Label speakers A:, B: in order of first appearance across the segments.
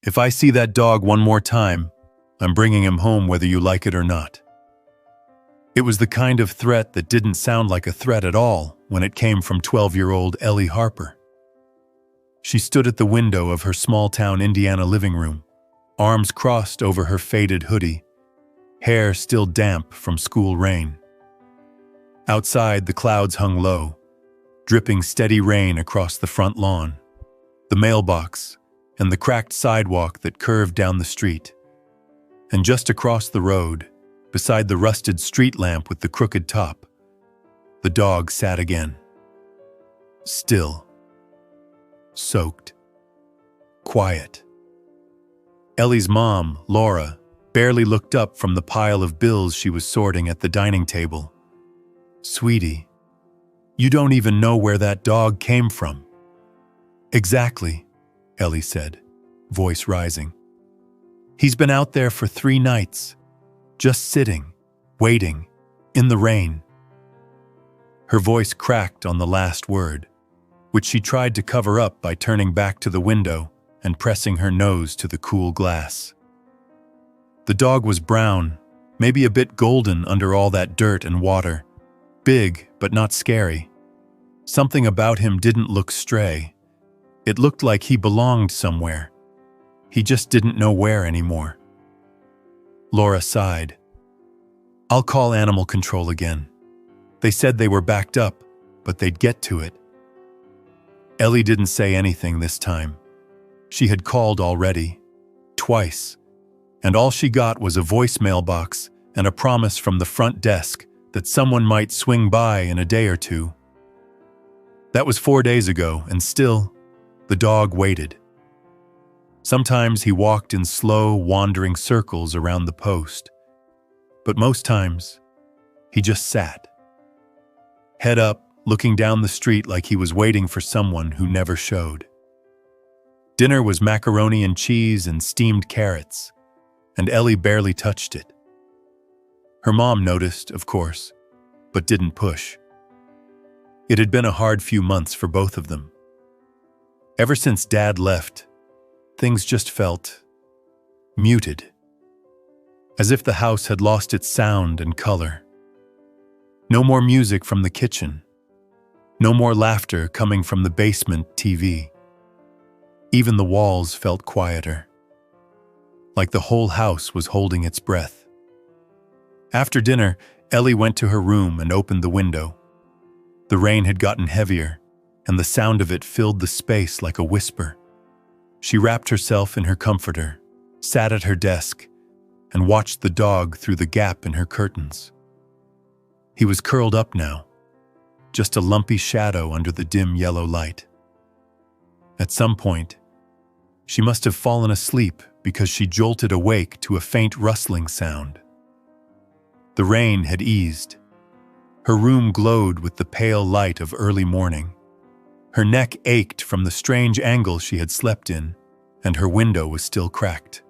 A: If I see that dog one more time, I'm bringing him home whether you like it or not." It was the kind of threat that didn't sound like a threat at all when it came from 12-year-old Ellie Harper. She stood at the window of her small-town Indiana living room, arms crossed over her faded hoodie, hair still damp from school rain. Outside, the clouds hung low, dripping steady rain across the front lawn, the mailbox, and the cracked sidewalk that curved down the street. And just across the road, beside the rusted street lamp with the crooked top, the dog sat again. Still. Soaked. Quiet. Ellie's mom, Laura, barely looked up from the pile of bills she was sorting at the dining table. "Sweetie, you don't even know where that dog came from." "Exactly," Ellie said, voice rising. "He's been out there for 3 nights, just sitting, waiting, in the rain." Her voice cracked on the last word, which she tried to cover up by turning back to the window and pressing her nose to the cool glass. The dog was brown, maybe a bit golden under all that dirt and water, big but not scary. Something about him didn't look stray. It looked like he belonged somewhere. He just didn't know where anymore. Laura sighed. "I'll call animal control again. They said they were backed up, but they'd get to it." Ellie didn't say anything this time. She had called already, twice, and all she got was a voicemail box and a promise from the front desk that someone might swing by in a day or two. That was 4 days ago, and still, the dog waited. Sometimes he walked in slow, wandering circles around the post, but most times, he just sat. Head up, looking down the street like he was waiting for someone who never showed. Dinner was macaroni and cheese and steamed carrots, and Ellie barely touched it. Her mom noticed, of course, but didn't push. It had been a hard few months for both of them. Ever since Dad left, things just felt muted, as if the house had lost its sound and color. No more music from the kitchen. No more laughter coming from the basement TV. Even the walls felt quieter, like the whole house was holding its breath. After dinner, Ellie went to her room and opened the window. The rain had gotten heavier, and the sound of it filled the space like a whisper. She wrapped herself in her comforter, sat at her desk, and watched the dog through the gap in her curtains. He was curled up now, just a lumpy shadow under the dim yellow light. At some point, she must have fallen asleep because she jolted awake to a faint rustling sound. The rain had eased. Her room glowed with the pale light of early morning. Her neck ached from the strange angle she had slept in, and her window was still cracked.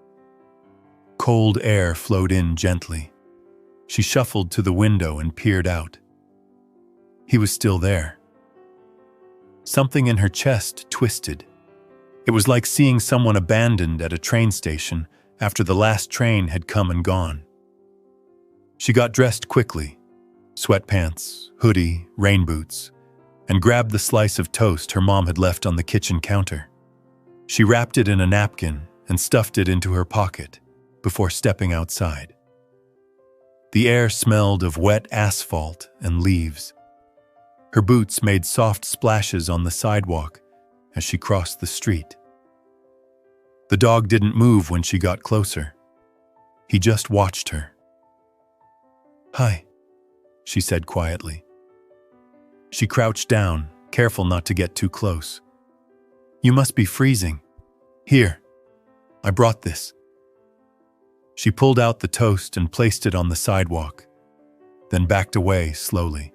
A: Cold air flowed in gently. She shuffled to the window and peered out. He was still there. Something in her chest twisted. It was like seeing someone abandoned at a train station after the last train had come and gone. She got dressed quickly, sweatpants, hoodie, rain boots, and grabbed the slice of toast her mom had left on the kitchen counter. She wrapped it in a napkin and stuffed it into her pocket before stepping outside. The air smelled of wet asphalt and leaves. Her boots made soft splashes on the sidewalk as she crossed the street. The dog didn't move when she got closer. He just watched her. "Hi," she said quietly. She crouched down, careful not to get too close. "You must be freezing. Here, I brought this." She pulled out the toast and placed it on the sidewalk, then backed away slowly.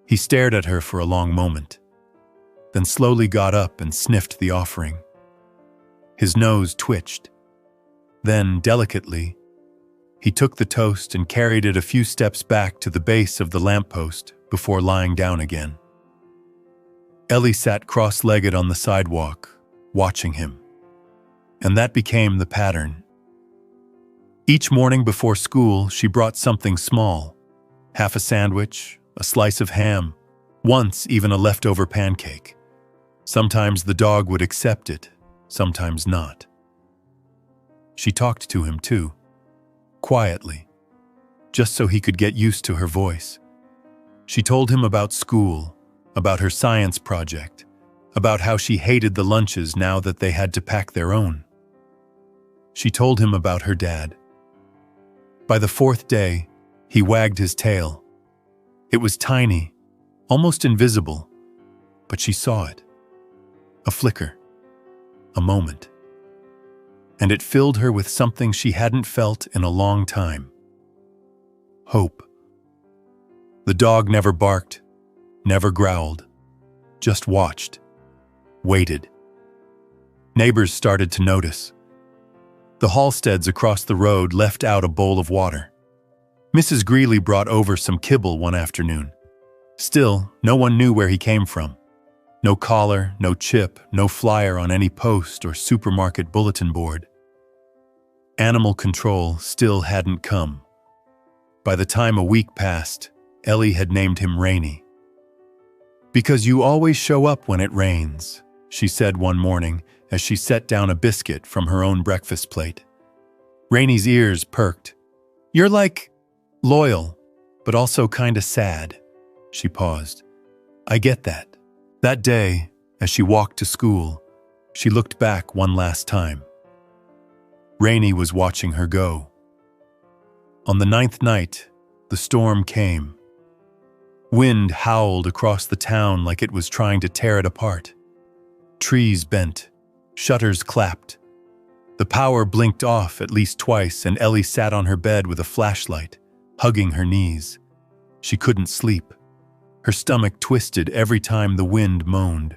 A: He stared at her for a long moment, then slowly got up and sniffed the offering. His nose twitched. Then, delicately, he took the toast and carried it a few steps back to the base of the lamppost before lying down again. Ellie sat cross-legged on the sidewalk, watching him. and that became the pattern. Each morning before school, she brought something small, half a sandwich, a slice of ham, once even a leftover pancake. Sometimes the dog would accept it, sometimes not. She talked to him too, quietly, just so he could get used to her voice. She told him about school, about her science project, about how she hated the lunches now that they had to pack their own. She told him about her dad. By the fourth day, he wagged his tail. It was tiny, almost invisible, but she saw it. A flicker, a moment. And it filled her with something she hadn't felt in a long time. Hope. The dog never barked, never growled, just watched, waited. Neighbors started to notice. The Halsteads across the road left out a bowl of water. Mrs. Greeley brought over some kibble one afternoon. Still, no one knew where he came from. No collar, no chip, no flyer on any post or supermarket bulletin board. Animal control still hadn't come. By the time a week passed, Ellie had named him Rainey. "Because you always show up when it rains," she said one morning as she set down a biscuit from her own breakfast plate. Rainey's ears perked. "You're like loyal, but also kinda sad." She paused. "I get that." That day, as she walked to school, she looked back one last time. Rainey was watching her go. On the 9th night, the storm came. Wind howled across the town like it was trying to tear it apart. Trees bent, shutters clapped. The power blinked off at least twice, and Ellie sat on her bed with a flashlight, hugging her knees. She couldn't sleep. Her stomach twisted every time the wind moaned.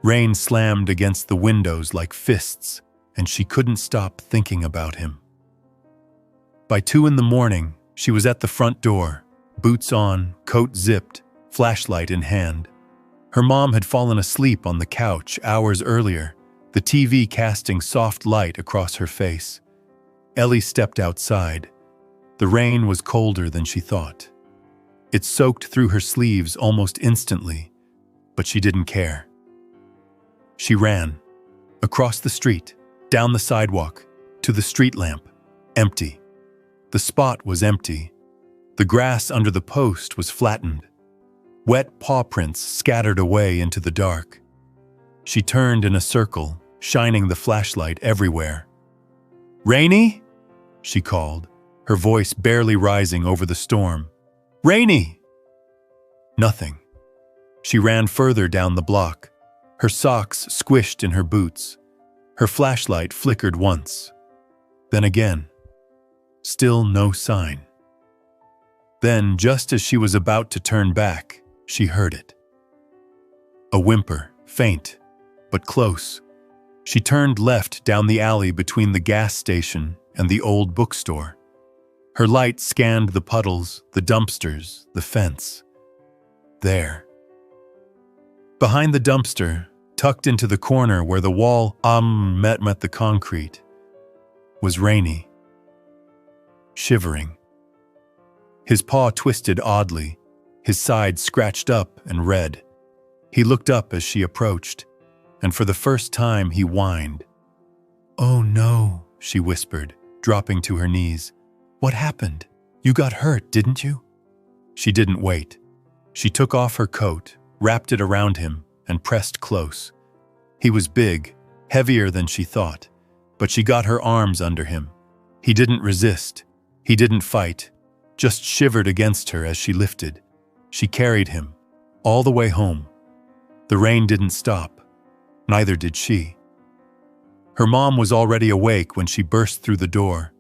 A: Rain slammed against the windows like fists, and she couldn't stop thinking about him. By 2 a.m, she was at the front door, boots on, coat zipped, flashlight in hand. Her mom had fallen asleep on the couch hours earlier, the TV casting soft light across her face. Ellie stepped outside. The rain was colder than she thought. It soaked through her sleeves almost instantly, but she didn't care. She ran, across the street, down the sidewalk, to the street lamp, empty. The spot was empty. The grass under the post was flattened. Wet paw prints scattered away into the dark. She turned in a circle, shining the flashlight everywhere. "Rainey?" she called, her voice barely rising over the storm. "Rainey!" Nothing. She ran further down the block, her socks squished in her boots. Her flashlight flickered once. Then again. Still no sign. Then, just as she was about to turn back, she heard it. A whimper, faint, but close. She turned left down the alley between the gas station and the old bookstore. Her light scanned the puddles, the dumpsters, the fence. There. Behind the dumpster, tucked into the corner where the wall met the concrete, was Rainey. Shivering. His paw twisted oddly, his side scratched up and red. He looked up as she approached, and for the first time he whined. "Oh no," she whispered, dropping to her knees. "What happened? You got hurt, didn't you?" She didn't wait. She took off her coat, wrapped it around him, and pressed close. He was big, heavier than she thought, but she got her arms under him. He didn't resist. He didn't fight, just shivered against her as she lifted. She carried him, all the way home. The rain didn't stop. Neither did she. Her mom was already awake when she burst through the door,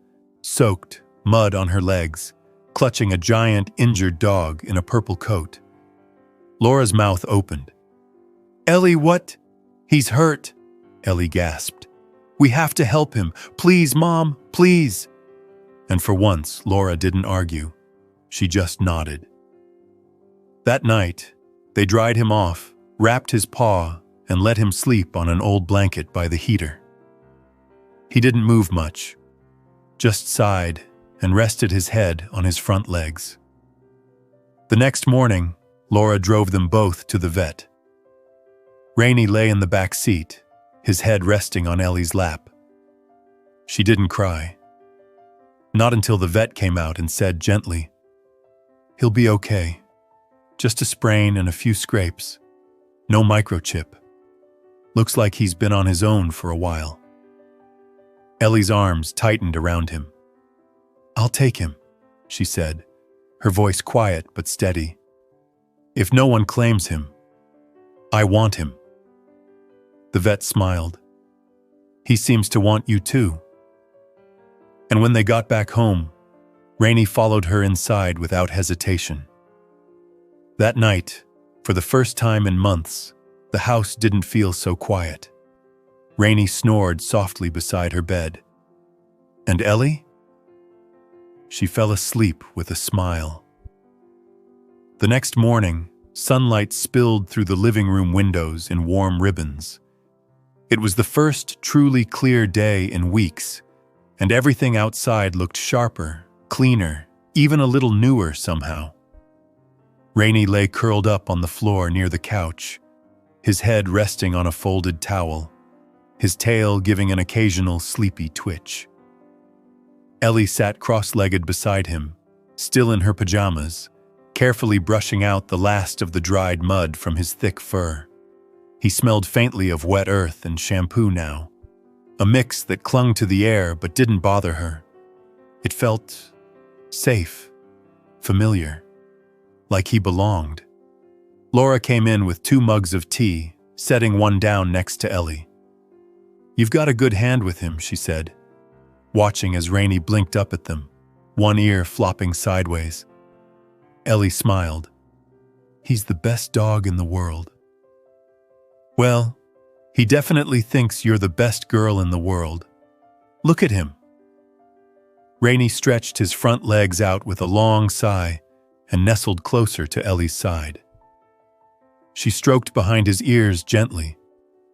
A: soaked, mud on her legs, clutching a giant, injured dog in a purple coat. Laura's mouth opened. "Ellie, what?" "He's hurt," Ellie gasped. "We have to help him. Please, Mom, please." And for once, Laura didn't argue. She just nodded. That night, they dried him off, wrapped his paw, and let him sleep on an old blanket by the heater. He didn't move much, just sighed and rested his head on his front legs. The next morning, Laura drove them both to the vet. Rainey lay in the back seat, his head resting on Ellie's lap. She didn't cry. Not until the vet came out and said gently, "He'll be okay. Just a sprain and a few scrapes. No microchip. Looks like he's been on his own for a while." Ellie's arms tightened around him. "I'll take him," she said, her voice quiet but steady. "If no one claims him, I want him." The vet smiled. "He seems to want you too." And when they got back home, Rainey followed her inside without hesitation. That night, for the first time in months, the house didn't feel so quiet. Rainey snored softly beside her bed. And Ellie? She fell asleep with a smile. The next morning, sunlight spilled through the living room windows in warm ribbons. It was the first truly clear day in weeks, and everything outside looked sharper, cleaner, even a little newer somehow. Rainey lay curled up on the floor near the couch, his head resting on a folded towel, his tail giving an occasional sleepy twitch. Ellie sat cross-legged beside him, still in her pajamas, carefully brushing out the last of the dried mud from his thick fur. He smelled faintly of wet earth and shampoo now, a mix that clung to the air but didn't bother her. It felt safe, familiar, like he belonged. Laura came in with 2 mugs of tea, setting one down next to Ellie. "You've got a good hand with him," she said, watching as Rainey blinked up at them, one ear flopping sideways. Ellie smiled. "He's the best dog in the world." "Well, he definitely thinks you're the best girl in the world. Look at him." Rainey stretched his front legs out with a long sigh and nestled closer to Ellie's side. She stroked behind his ears gently,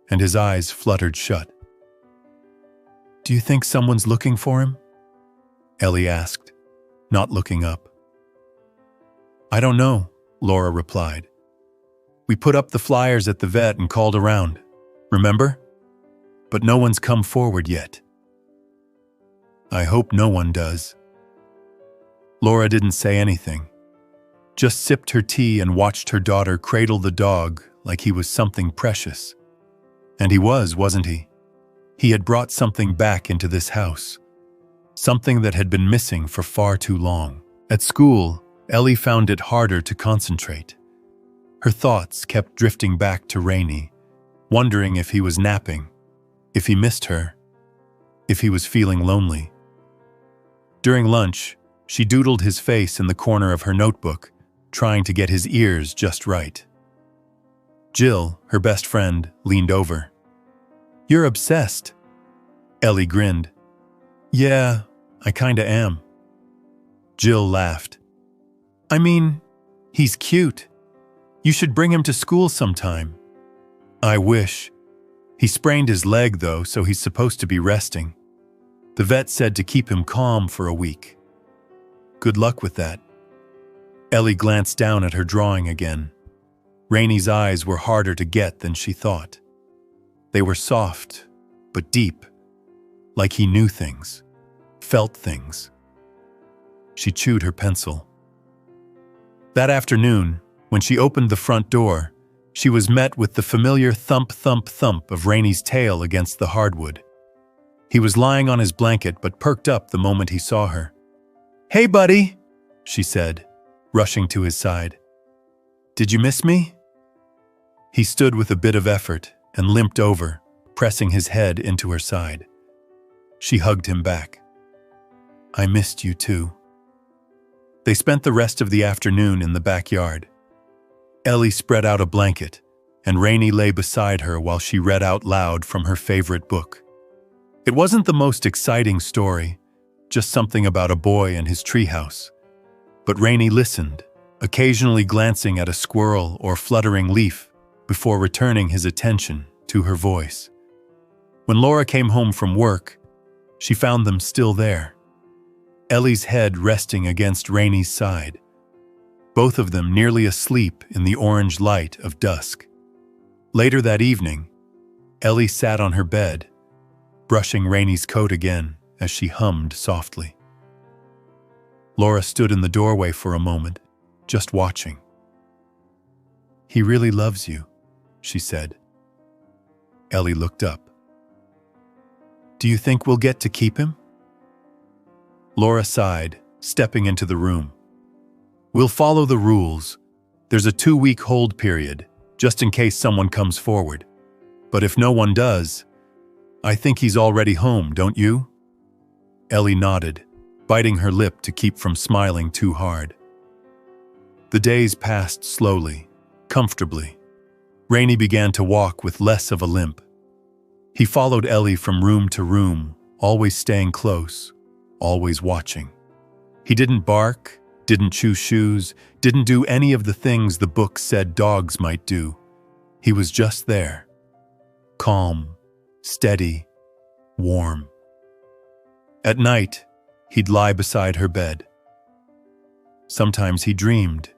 A: and his eyes fluttered shut. "Do you think someone's looking for him?" Ellie asked, not looking up. "I don't know," Laura replied. "We put up the flyers at the vet and called around, remember? But no one's come forward yet." "I hope no one does." Laura didn't say anything, just sipped her tea and watched her daughter cradle the dog like he was something precious. And he was, wasn't he? He had brought something back into this house, something that had been missing for far too long. At school, Ellie found it harder to concentrate. Her thoughts kept drifting back to Rainey, wondering if he was napping, if he missed her, if he was feeling lonely. During lunch, she doodled his face in the corner of her notebook, trying to get his ears just right. Jill, her best friend, leaned over. "You're obsessed." Ellie grinned. "Yeah, I kinda am." Jill laughed. "I mean, he's cute. You should bring him to school sometime." "I wish. He sprained his leg, though, so he's supposed to be resting. The vet said to keep him calm for a week." "Good luck with that." Ellie glanced down at her drawing again. Rainey's eyes were harder to get than she thought. They were soft, but deep, like he knew things, felt things. She chewed her pencil. That afternoon, when she opened the front door, she was met with the familiar thump, thump, thump of Rainey's tail against the hardwood. He was lying on his blanket but perked up the moment he saw her. "Hey, buddy," she said, rushing to his side. "Did you miss me?" He stood with a bit of effort and limped over, pressing his head into her side. She hugged him back. "I missed you too." They spent the rest of the afternoon in the backyard. Ellie spread out a blanket, and Rainey lay beside her while she read out loud from her favorite book. It wasn't the most exciting story, just something about a boy and his treehouse. But Rainey listened, occasionally glancing at a squirrel or fluttering leaf before returning his attention to her voice. When Laura came home from work, She found them still there, Ellie's head resting against Rainey's side, both of them nearly asleep in the orange light of dusk. Later that evening, Ellie sat on her bed, brushing Rainey's coat again as she hummed softly. Laura stood in the doorway for a moment, just watching. "He really loves you," she said. Ellie looked up. "Do you think we'll get to keep him?" Laura sighed, stepping into the room. "We'll follow the rules. There's a 2-week hold period, just in case someone comes forward. But if no one does, I think he's already home, don't you?" Ellie nodded, biting her lip to keep from smiling too hard. The days passed slowly, comfortably. Rainey began to walk with less of a limp. He followed Ellie from room to room, always staying close, always watching. He didn't bark, didn't chew shoes, didn't do any of the things the book said dogs might do. He was just there. Calm, steady, warm. At night, he'd lie beside her bed. Sometimes he dreamed.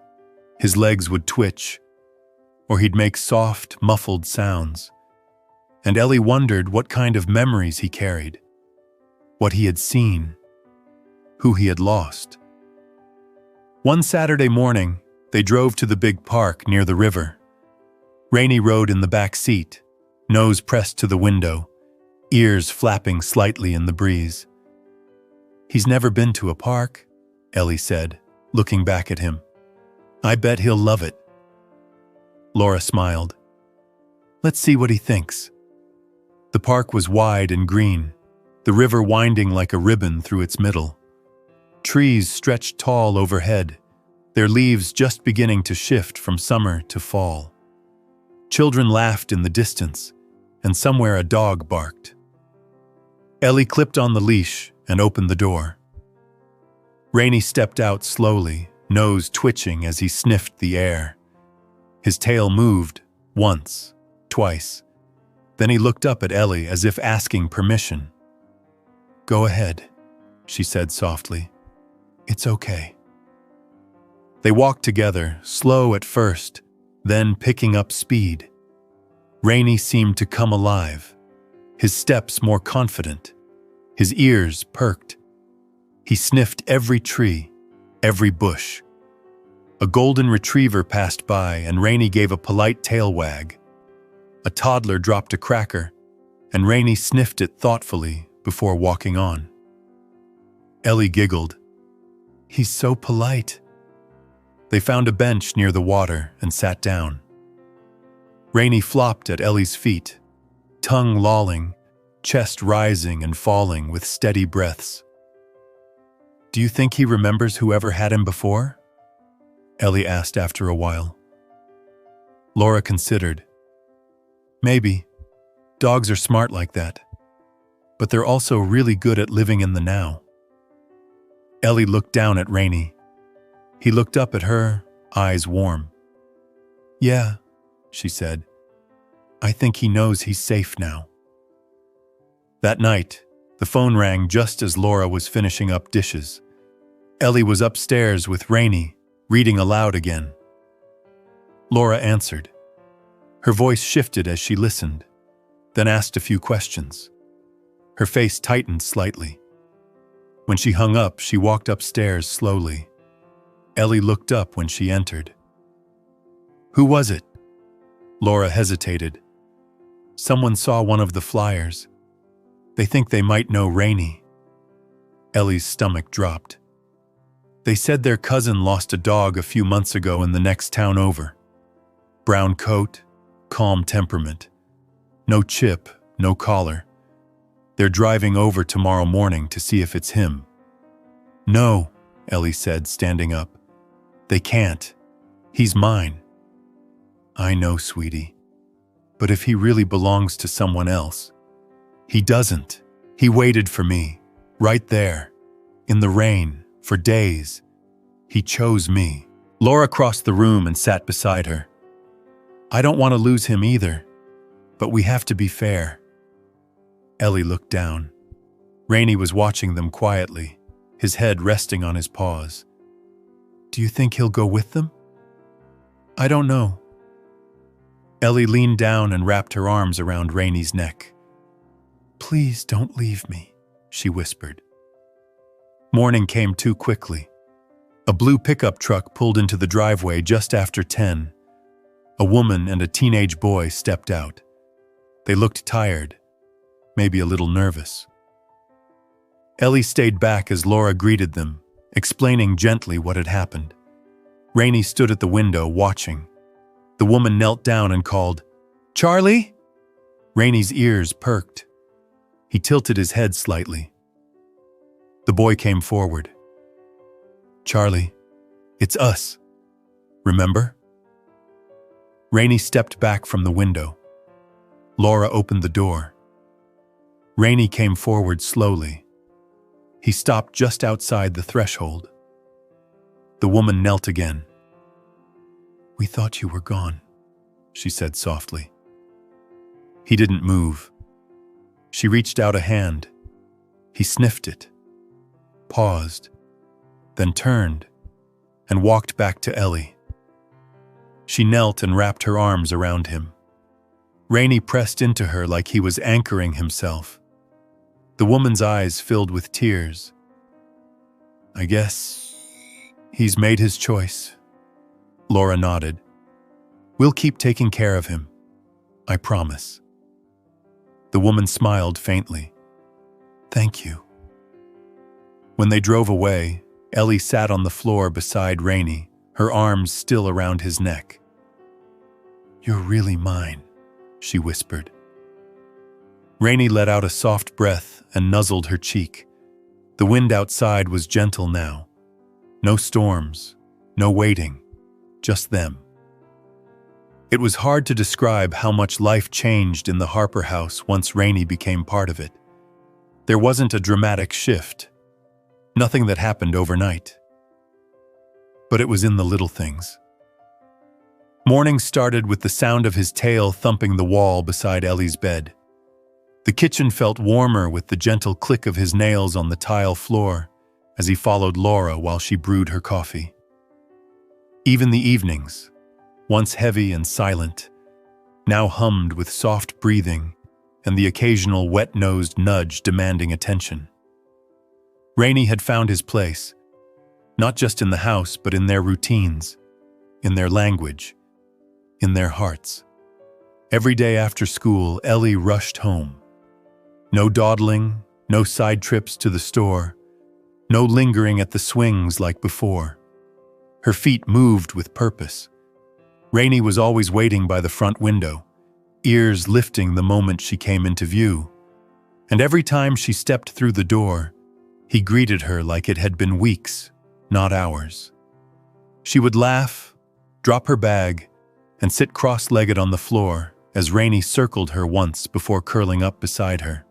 A: His legs would twitch, or he'd make soft, muffled sounds. And Ellie wondered what kind of memories he carried, what he had seen, who he had lost. One Saturday morning, they drove to the big park near the river. Rainey rode in the back seat, nose pressed to the window, ears flapping slightly in the breeze. "He's never been to a park," Ellie said, looking back at him. "I bet he'll love it." Laura smiled. "Let's see what he thinks." The park was wide and green, the river winding like a ribbon through its middle. Trees stretched tall overhead, their leaves just beginning to shift from summer to fall. Children laughed in the distance, and somewhere a dog barked. Ellie clipped on the leash and opened the door. Rainey stepped out slowly, nose twitching as he sniffed the air. His tail moved, once, twice. Then he looked up at Ellie as if asking permission. "Go ahead," she said softly. "It's okay." They walked together, slow at first, then picking up speed. Rainey seemed to come alive, his steps more confident, his ears perked. He sniffed every tree, every bush. A golden retriever passed by, and Rainey gave a polite tail wag. A toddler dropped a cracker, and Rainey sniffed it thoughtfully before walking on. Ellie giggled. "He's so polite." They found a bench near the water and sat down. Rainey flopped at Ellie's feet, tongue lolling, chest rising and falling with steady breaths. "Do you think he remembers whoever had him before?" Ellie asked after a while. Laura considered. "Maybe. Dogs are smart like that. But they're also really good at living in the now." Ellie looked down at Rainey. He looked up at her, eyes warm. "Yeah," she said. "I think he knows he's safe now." That night, the phone rang just as Laura was finishing up dishes. Ellie was upstairs with Rainey, reading aloud again. Laura answered. Her voice shifted as she listened, then asked a few questions. Her face tightened slightly. When she hung up, she walked upstairs slowly. Ellie looked up when she entered. "Who was it?" Laura hesitated. "Someone saw one of the flyers. They think they might know Rainey." Ellie's stomach dropped. "They said their cousin lost a dog a few months ago in the next town over. Brown coat, calm temperament. No chip, no collar. They're driving over tomorrow morning to see if it's him." "No," Ellie said, standing up. "They can't. He's mine." "I know, sweetie. But if he really belongs to someone else..." "He doesn't. He waited for me, right there, in the rain, for days. He chose me." Laura crossed the room and sat beside her. "I don't want to lose him either, but we have to be fair." Ellie looked down. Rainey was watching them quietly, his head resting on his paws. "Do you think he'll go with them?" "I don't know." Ellie leaned down and wrapped her arms around Rainey's neck. "Please don't leave me," she whispered. Morning came too quickly. A blue pickup truck pulled into the driveway just after 10. A woman and a teenage boy stepped out. They looked tired, maybe a little nervous. Ellie stayed back as Laura greeted them, explaining gently what had happened. Rainey stood at the window, watching. The woman knelt down and called, "Charlie?" Rainey's ears perked. He tilted his head slightly. The boy came forward. "Charlie, it's us. Remember?" Rainey stepped back from the window. Laura opened the door. Rainey came forward slowly. He stopped just outside the threshold. The woman knelt again. "We thought you were gone," she said softly. He didn't move. She reached out a hand. He sniffed it, paused, then turned and walked back to Ellie. She knelt and wrapped her arms around him. Rainey pressed into her like he was anchoring himself. The woman's eyes filled with tears. "I guess he's made his choice." Laura nodded. "We'll keep taking care of him. I promise." The woman smiled faintly. "Thank you." When they drove away, Ellie sat on the floor beside Rainey, her arms still around his neck. "You're really mine," she whispered. Rainey let out a soft breath and nuzzled her cheek. The wind outside was gentle now. No storms, no waiting, just them. It was hard to describe how much life changed in the Harper house once Rainey became part of it. There wasn't a dramatic shift, nothing that happened overnight. But it was in the little things. Morning started with the sound of his tail thumping the wall beside Ellie's bed. The kitchen felt warmer with the gentle click of his nails on the tile floor as he followed Laura while she brewed her coffee. Even the evenings, once heavy and silent, now hummed with soft breathing and the occasional wet-nosed nudge demanding attention. Rainey had found his place, not just in the house but in their routines, in their language, in their hearts. Every day after school, Ellie rushed home. No dawdling, no side trips to the store, no lingering at the swings like before. Her feet moved with purpose. Rainey was always waiting by the front window, ears lifting the moment she came into view. And every time she stepped through the door, he greeted her like it had been weeks, not hours. She would laugh, drop her bag, and sit cross-legged on the floor as Rainey circled her once before curling up beside her.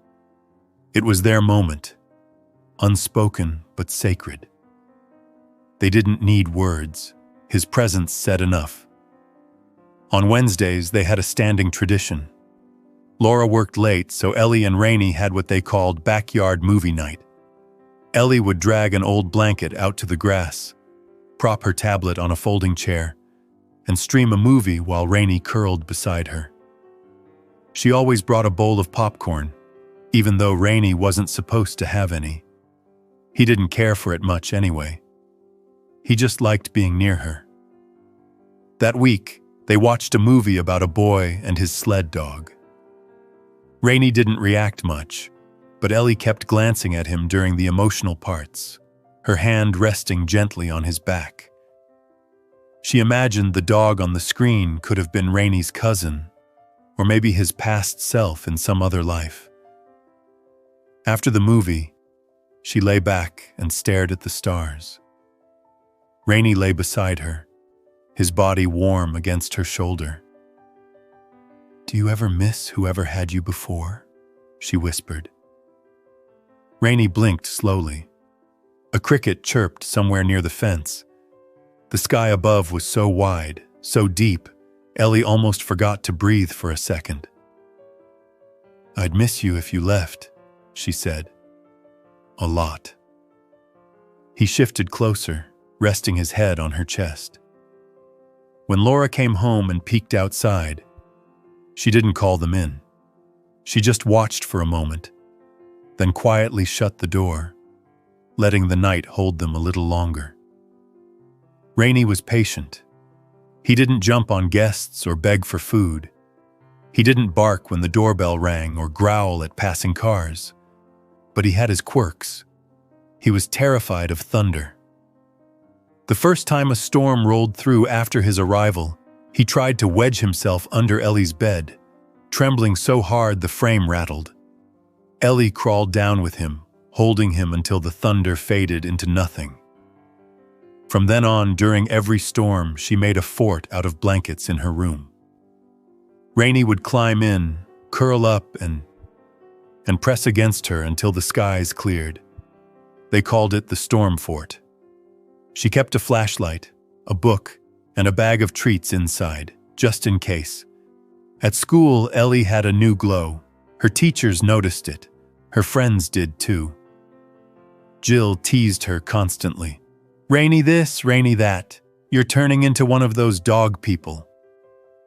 A: It was their moment, unspoken but sacred. They didn't need words. His presence said enough. On Wednesdays, they had a standing tradition. Laura worked late, so Ellie and Rainey had what they called backyard movie night. Ellie would drag an old blanket out to the grass, prop her tablet on a folding chair, and stream a movie while Rainey curled beside her. She always brought a bowl of popcorn, even though Rainey wasn't supposed to have any. He didn't care for it much anyway. He just liked being near her. That week, they watched a movie about a boy and his sled dog. Rainey didn't react much, but Ellie kept glancing at him during the emotional parts, her hand resting gently on his back. She imagined the dog on the screen could have been Rainey's cousin, or maybe his past self in some other life. After the movie, she lay back and stared at the stars. Rainey lay beside her, his body warm against her shoulder. "Do you ever miss whoever had you before?" she whispered. Rainey blinked slowly. A cricket chirped somewhere near the fence. The sky above was so wide, so deep, Ellie almost forgot to breathe for a second. "I'd miss you if you left," she said. A lot. He shifted closer, resting his head on her chest. When Laura came home and peeked outside, she didn't call them in. She just watched for a moment, then quietly shut the door, letting the night hold them a little longer. Rainey was patient. He didn't jump on guests or beg for food. He didn't bark when the doorbell rang or growl at passing cars. But he had his quirks. He was terrified of thunder. The first time a storm rolled through after his arrival, he tried to wedge himself under Ellie's bed, trembling so hard the frame rattled. Ellie crawled down with him, holding him until the thunder faded into nothing. From then on, during every storm, she made a fort out of blankets in her room. Rainey would climb in, curl up, and press against her until the skies cleared. They called it the storm fort. She kept a flashlight, a book, and a bag of treats inside, just in case. At school, Ellie had a new glow. Her teachers noticed it. Her friends did too. Jill teased her constantly. "Rainey this, Rainey that. You're turning into one of those dog people."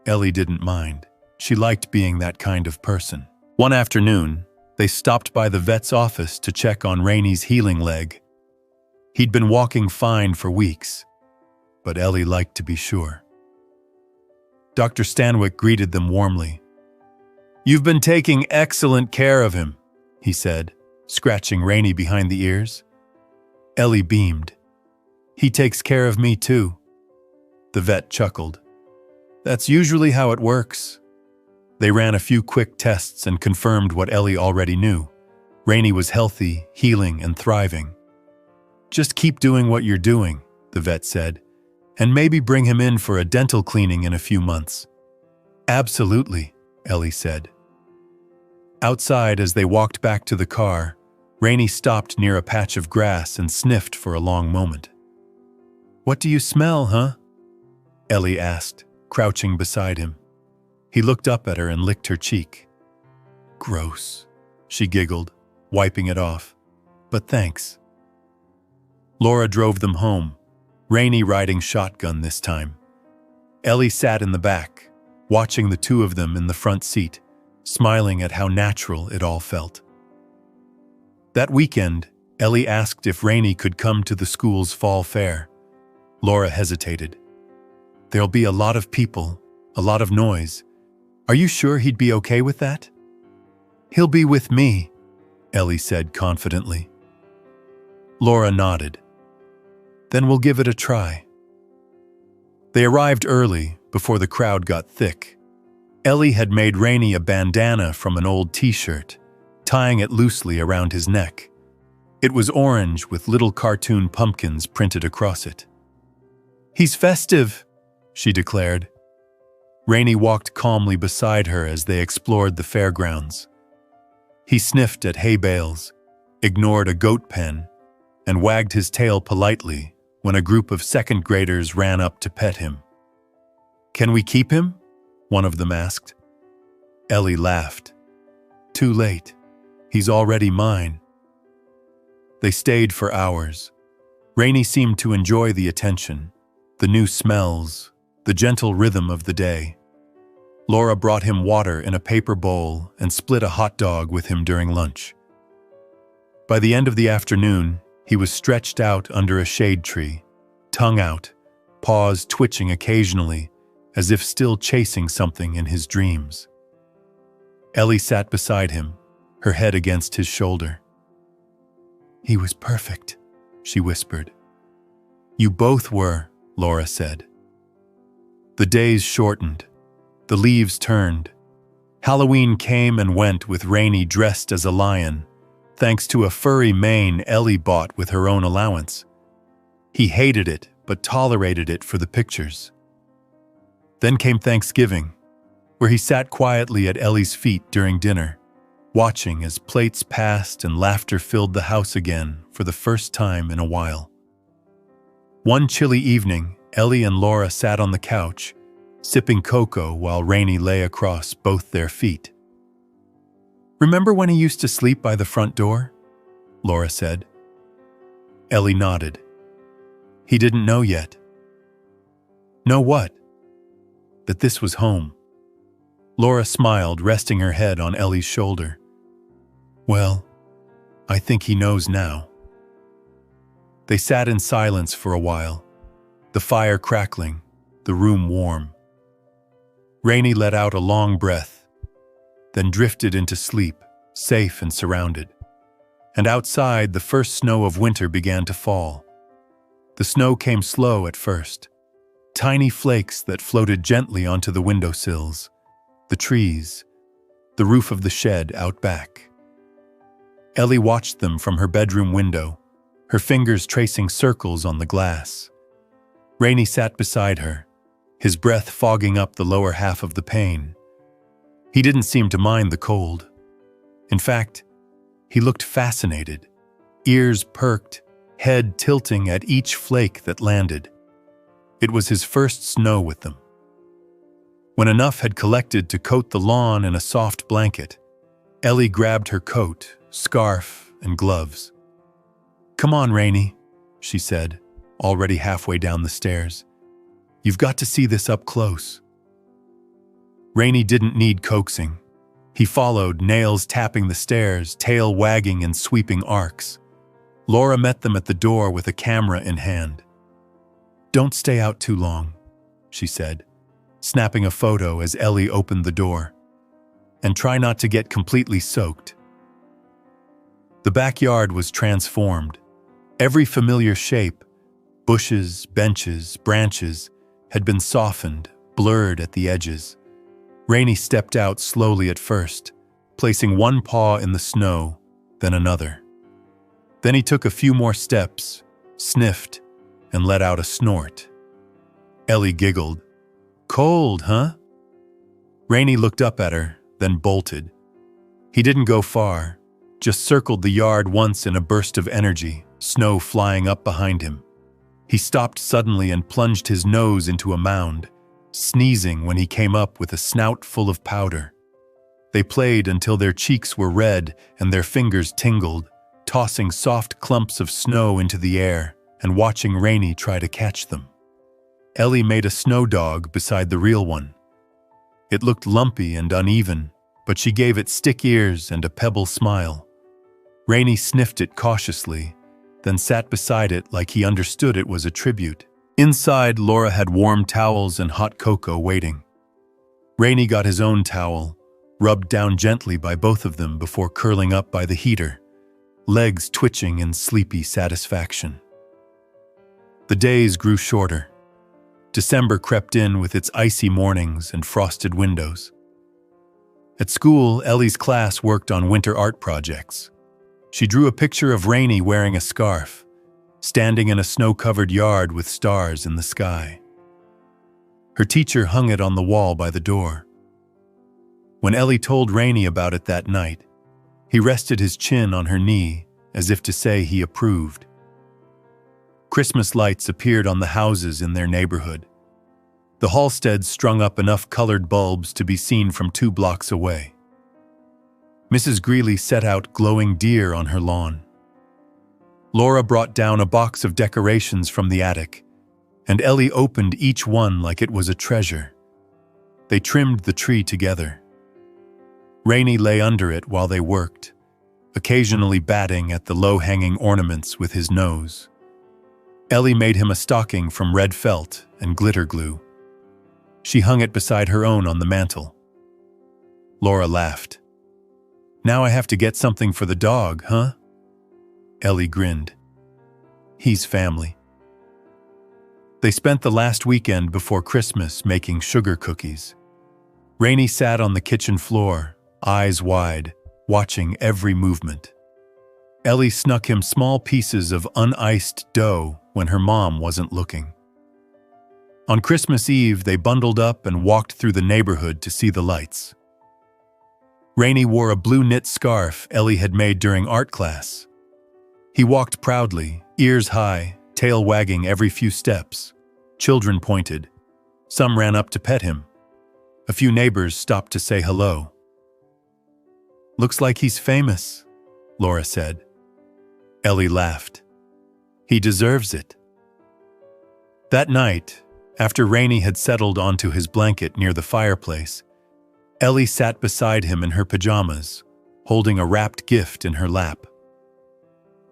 A: Ellie didn't mind. She liked being that kind of person. One afternoon, they stopped by the vet's office to check on Rainey's healing leg. He'd been walking fine for weeks, but Ellie liked to be sure. Dr. Stanwyck greeted them warmly. "You've been taking excellent care of him," he said, scratching Rainey behind the ears. Ellie beamed. "He takes care of me too." The vet chuckled. "That's usually how it works." They ran a few quick tests and confirmed what Ellie already knew. Rainey was healthy, healing, and thriving. "Just keep doing what you're doing," the vet said, "and maybe bring him in for a dental cleaning in a few months." "Absolutely," Ellie said. Outside, as they walked back to the car, Rainey stopped near a patch of grass and sniffed for a long moment. "What do you smell, huh?" Ellie asked, crouching beside him. He looked up at her and licked her cheek. "Gross," she giggled, wiping it off. "But thanks." Laura drove them home, Rainey riding shotgun this time. Ellie sat in the back, watching the two of them in the front seat, smiling at how natural it all felt. That weekend, Ellie asked if Rainey could come to the school's fall fair. Laura hesitated. "There'll be a lot of people, a lot of noise. Are you sure he'd be okay with that?" "He'll be with me," Ellie said confidently. Laura nodded. "Then we'll give it a try." They arrived early, before the crowd got thick. Ellie had made Rainey a bandana from an old t-shirt, tying it loosely around his neck. It was orange with little cartoon pumpkins printed across it. "He's festive," she declared. Rainey walked calmly beside her as they explored the fairgrounds. He sniffed at hay bales, ignored a goat pen, and wagged his tail politely when a group of second graders ran up to pet him. "Can we keep him?" one of them asked. Ellie laughed. "Too late. He's already mine." They stayed for hours. Rainey seemed to enjoy the attention, the new smells, the gentle rhythm of the day. Laura brought him water in a paper bowl and split a hot dog with him during lunch. By the end of the afternoon, he was stretched out under a shade tree, tongue out, paws twitching occasionally, as if still chasing something in his dreams. Ellie sat beside him, her head against his shoulder. "He was perfect," she whispered. "You both were," Laura said. The days shortened. The leaves turned. Halloween came and went with Rainey dressed as a lion, thanks to a furry mane Ellie bought with her own allowance. He hated it, but tolerated it for the pictures. Then came Thanksgiving, where he sat quietly at Ellie's feet during dinner, watching as plates passed and laughter filled the house again for the first time in a while. One chilly evening, Ellie and Laura sat on the couch, sipping cocoa while Rainey lay across both their feet. "Remember when he used to sleep by the front door?" Laura said. Ellie nodded. He didn't know yet. Know what? That this was home. Laura smiled, resting her head on Ellie's shoulder. Well, I think he knows now. They sat in silence for a while, the fire crackling, the room warm. Rainey let out a long breath, then drifted into sleep, safe and surrounded. And outside, the first snow of winter began to fall. The snow came slow at first, tiny flakes that floated gently onto the windowsills, the trees, the roof of the shed out back. Ellie watched them from her bedroom window, her fingers tracing circles on the glass. Rainey sat beside her, his breath fogging up the lower half of the pane. He didn't seem to mind the cold. In fact, he looked fascinated, ears perked, head tilting at each flake that landed. It was his first snow with them. When enough had collected to coat the lawn in a soft blanket, Ellie grabbed her coat, scarf, and gloves. "Come on, Rainey," she said, already halfway down the stairs. "You've got to see this up close." Rainey didn't need coaxing. He followed, nails tapping the stairs, tail wagging in sweeping arcs. Laura met them at the door with a camera in hand. "Don't stay out too long," she said, snapping a photo as Ellie opened the door. "And try not to get completely soaked." The backyard was transformed. Every familiar shape, bushes, benches, branches, had been softened, blurred at the edges. Rainey stepped out slowly at first, placing one paw in the snow, then another. Then he took a few more steps, sniffed, and let out a snort. Ellie giggled. "Cold, huh?" Rainey looked up at her, then bolted. He didn't go far, just circled the yard once in a burst of energy, snow flying up behind him. He stopped suddenly and plunged his nose into a mound, sneezing when he came up with a snout full of powder. They played until their cheeks were red and their fingers tingled, tossing soft clumps of snow into the air and watching Rainey try to catch them. Ellie made a snow dog beside the real one. It looked lumpy and uneven, but she gave it stick ears and a pebble smile. Rainey sniffed it cautiously, then sat beside it like he understood it was a tribute. Inside, Laura had warm towels and hot cocoa waiting. Rainey got his own towel, rubbed down gently by both of them before curling up by the heater, legs twitching in sleepy satisfaction. The days grew shorter. December crept in with its icy mornings and frosted windows. At school, Ellie's class worked on winter art projects. She drew a picture of Rainey wearing a scarf, standing in a snow-covered yard with stars in the sky. Her teacher hung it on the wall by the door. When Ellie told Rainey about it that night, he rested his chin on her knee as if to say he approved. Christmas lights appeared on the houses in their neighborhood. The Halsteads strung up enough colored bulbs to be seen from 2 blocks away. Mrs. Greeley set out glowing deer on her lawn. Laura brought down a box of decorations from the attic, and Ellie opened each one like it was a treasure. They trimmed the tree together. Rainey lay under it while they worked, occasionally batting at the low-hanging ornaments with his nose. Ellie made him a stocking from red felt and glitter glue. She hung it beside her own on the mantel. Laura laughed. "Now I have to get something for the dog, huh?" Ellie grinned. "He's family." They spent the last weekend before Christmas making sugar cookies. Rainey sat on the kitchen floor, eyes wide, watching every movement. Ellie snuck him small pieces of uniced dough when her mom wasn't looking. On Christmas Eve, they bundled up and walked through the neighborhood to see the lights. Rainey wore a blue knit scarf Ellie had made during art class. He walked proudly, ears high, tail wagging every few steps. Children pointed. Some ran up to pet him. A few neighbors stopped to say hello. "Looks like he's famous," Laura said. Ellie laughed. He deserves it. That night, after Rainey had settled onto his blanket near the fireplace, Ellie sat beside him in her pajamas, holding a wrapped gift in her lap.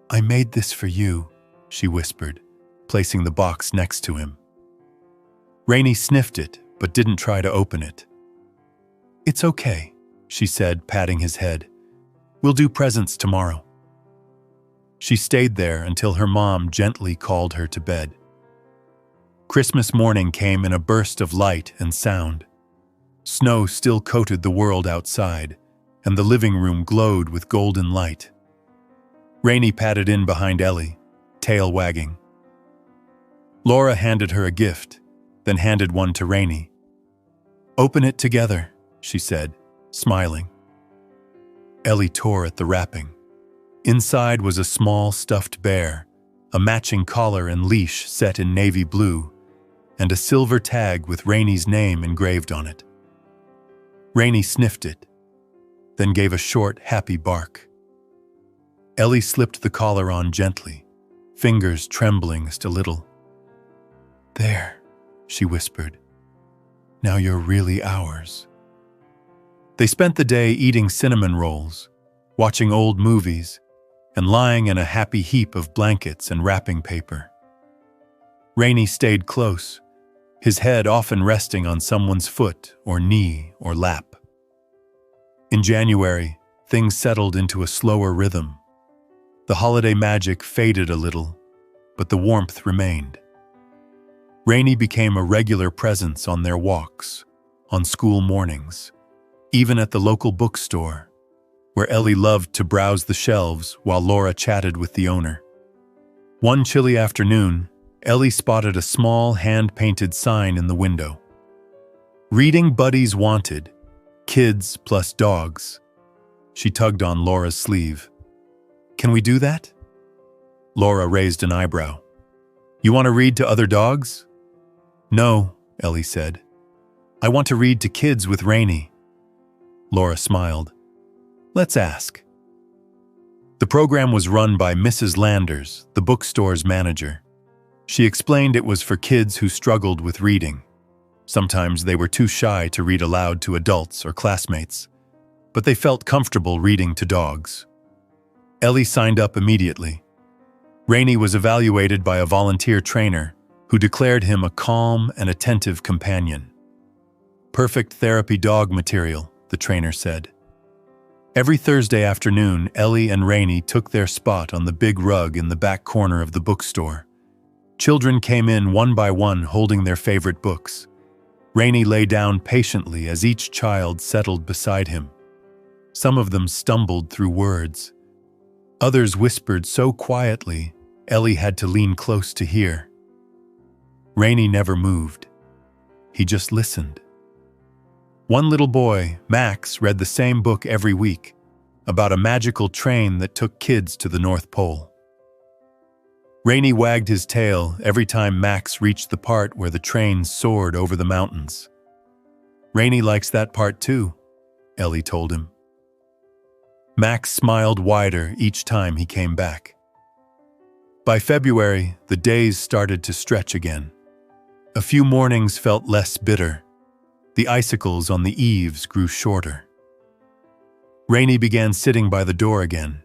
A: "I made this for you," she whispered, placing the box next to him. Rainey sniffed it, but didn't try to open it. "It's okay," she said, patting his head. "We'll do presents tomorrow." She stayed there until her mom gently called her to bed. Christmas morning came in a burst of light and sound. Snow still coated the world outside, and the living room glowed with golden light. Rainey padded in behind Ellie, tail wagging. Laura handed her a gift, then handed one to Rainey. "Open it together," she said, smiling. Ellie tore at the wrapping. Inside was a small stuffed bear, a matching collar and leash set in navy blue, and a silver tag with Rainey's name engraved on it. Rainey sniffed it, then gave a short, happy bark. Ellie slipped the collar on gently, fingers trembling just a little. "There," she whispered. "Now you're really ours." They spent the day eating cinnamon rolls, watching old movies, and lying in a happy heap of blankets and wrapping paper. Rainey stayed close, his head often resting on someone's foot or knee or lap. In January, things settled into a slower rhythm. The holiday magic faded a little, but the warmth remained. Rainey became a regular presence on their walks, on school mornings, even at the local bookstore, where Ellie loved to browse the shelves while Laura chatted with the owner. One chilly afternoon, Ellie spotted a small hand-painted sign in the window. "Reading Buddies Wanted, Kids plus Dogs." She tugged on Laura's sleeve. "Can we do that?" Laura raised an eyebrow. "You want to read to other dogs?" "No," Ellie said. "I want to read to kids with Rainey." Laura smiled. "Let's ask." The program was run by Mrs. Landers, the bookstore's manager. She explained it was for kids who struggled with reading. Sometimes they were too shy to read aloud to adults or classmates, but they felt comfortable reading to dogs. Ellie signed up immediately. Rainey was evaluated by a volunteer trainer who declared him a calm and attentive companion. "Perfect therapy dog material," the trainer said. Every Thursday afternoon, Ellie and Rainey took their spot on the big rug in the back corner of the bookstore. Children came in one by one holding their favorite books. Rainey lay down patiently as each child settled beside him. Some of them stumbled through words. Others whispered so quietly, Ellie had to lean close to hear. Rainey never moved. He just listened. One little boy, Max, read the same book every week, about a magical train that took kids to the North Pole. Rainey wagged his tail every time Max reached the part where the train soared over the mountains. "Rainey likes that part too," Ellie told him. Max smiled wider each time he came back. By February, the days started to stretch again. A few mornings felt less bitter. The icicles on the eaves grew shorter. Rainey began sitting by the door again,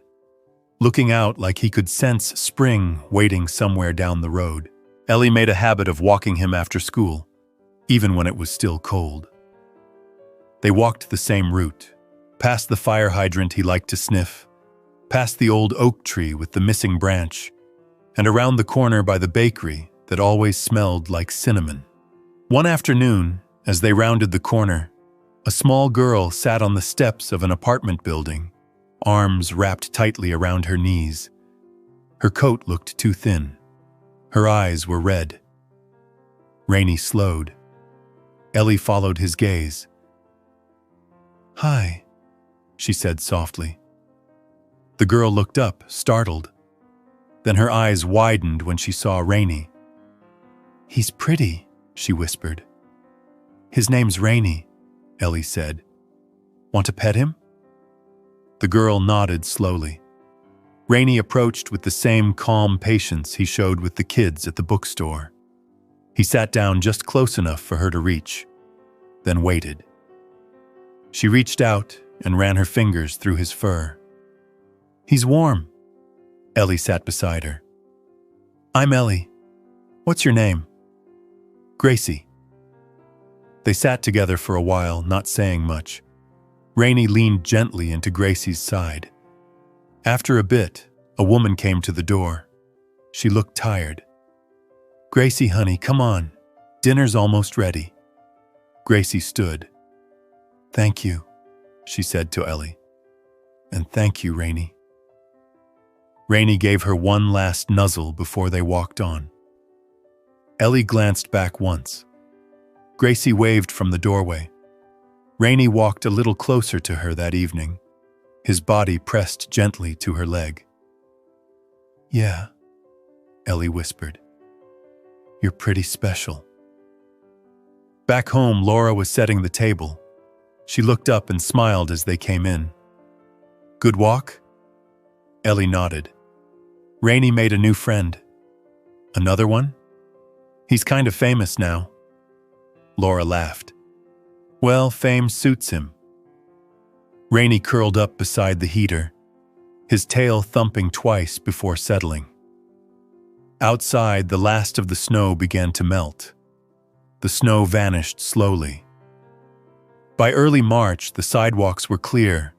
A: looking out like he could sense spring waiting somewhere down the road. Ellie made a habit of walking him after school, even when it was still cold. They walked the same route, past the fire hydrant he liked to sniff, past the old oak tree with the missing branch, and around the corner by the bakery that always smelled like cinnamon. One afternoon, as they rounded the corner, a small girl sat on the steps of an apartment building, arms wrapped tightly around her knees. Her coat looked too thin. Her eyes were red. Rainey slowed. Ellie followed his gaze. "Hi," she said softly. The girl looked up, startled. Then her eyes widened when she saw Rainey. "He's pretty," she whispered. "His name's Rainey," Ellie said. "Want to pet him?" The girl nodded slowly. Rainey approached with the same calm patience he showed with the kids at the bookstore. He sat down just close enough for her to reach, then waited. She reached out and ran her fingers through his fur. "He's warm." Ellie sat beside her. "I'm Ellie. What's your name?" "Gracie." They sat together for a while, not saying much. Rainey leaned gently into Gracie's side. After a bit, a woman came to the door. She looked tired. "Gracie, honey, come on. Dinner's almost ready." Gracie stood. "Thank you," she said to Ellie. "And thank you, Rainey." Rainey gave her one last nuzzle before they walked on. Ellie glanced back once. Gracie waved from the doorway. Rainey walked a little closer to her that evening, his body pressed gently to her leg. "Yeah," Ellie whispered. "You're pretty special." Back home, Laura was setting the table. She looked up and smiled as they came in. "Good walk?" Ellie nodded. Rainey made a new friend. "Another one?" "He's kind of famous now." Laura laughed. "Well, fame suits him." Rainey curled up beside the heater, his tail thumping twice before settling. Outside, the last of the snow began to melt. The snow vanished slowly. By early March, the sidewalks were clear,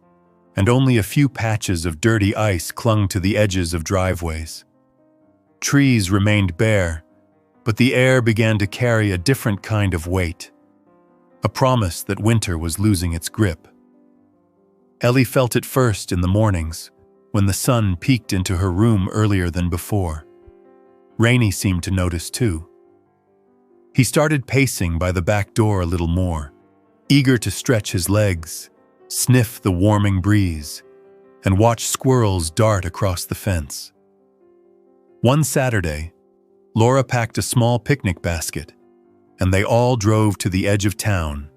A: and only a few patches of dirty ice clung to the edges of driveways. Trees remained bare, but the air began to carry a different kind of weight, a promise that winter was losing its grip. Ellie felt it first in the mornings, when the sun peeked into her room earlier than before. Rainey seemed to notice too. He started pacing by the back door a little more, eager to stretch his legs, sniff the warming breeze, and watch squirrels dart across the fence. One Saturday, Laura packed a small picnic basket, and they all drove to the edge of town,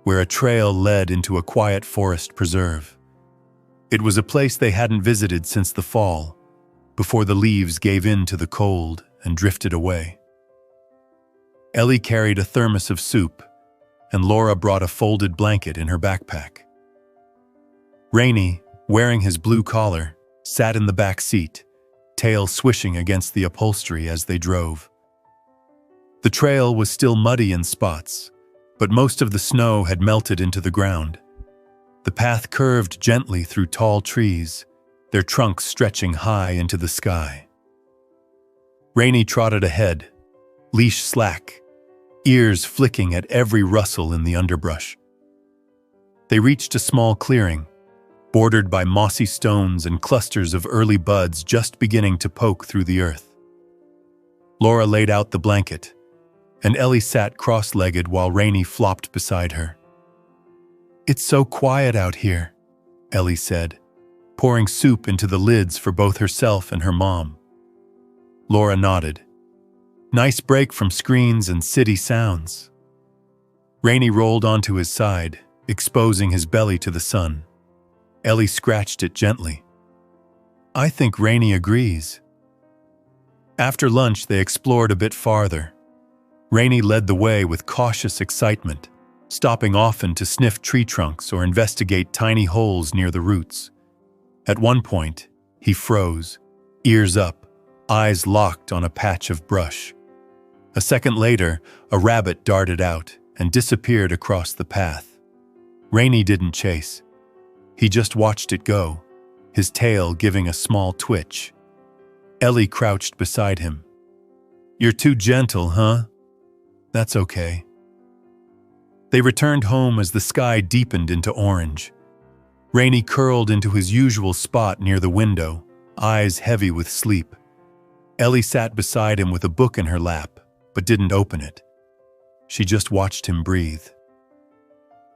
A: where a trail led into a quiet forest preserve. It was a place they hadn't visited since the fall, before the leaves gave in to the cold and drifted away. Ellie carried a thermos of soup, and Laura brought a folded blanket in her backpack. Rainey, wearing his blue collar, sat in the back seat, tail swishing against the upholstery as they drove. The trail was still muddy in spots, but most of the snow had melted into the ground. The path curved gently through tall trees, their trunks stretching high into the sky. Rainey trotted ahead, leash slack, ears flicking at every rustle in the underbrush. They reached a small clearing, bordered by mossy stones and clusters of early buds just beginning to poke through the earth. Laura laid out the blanket, and Ellie sat cross-legged while Rainey flopped beside her. "It's so quiet out here," Ellie said, pouring soup into the lids for both herself and her mom. Laura nodded. "Nice break from screens and city sounds." Rainey rolled onto his side, exposing his belly to the sun. Ellie scratched it gently. "I think Rainey agrees." After lunch, they explored a bit farther. Rainey led the way with cautious excitement, stopping often to sniff tree trunks or investigate tiny holes near the roots. At one point, he froze, ears up, eyes locked on a patch of brush. A second later, a rabbit darted out and disappeared across the path. Rainey didn't chase. He just watched it go, his tail giving a small twitch. Ellie crouched beside him. "You're too gentle, huh?" "That's okay." They returned home as the sky deepened into orange. Rainey curled into his usual spot near the window, eyes heavy with sleep. Ellie sat beside him with a book in her lap, but didn't open it. She just watched him breathe.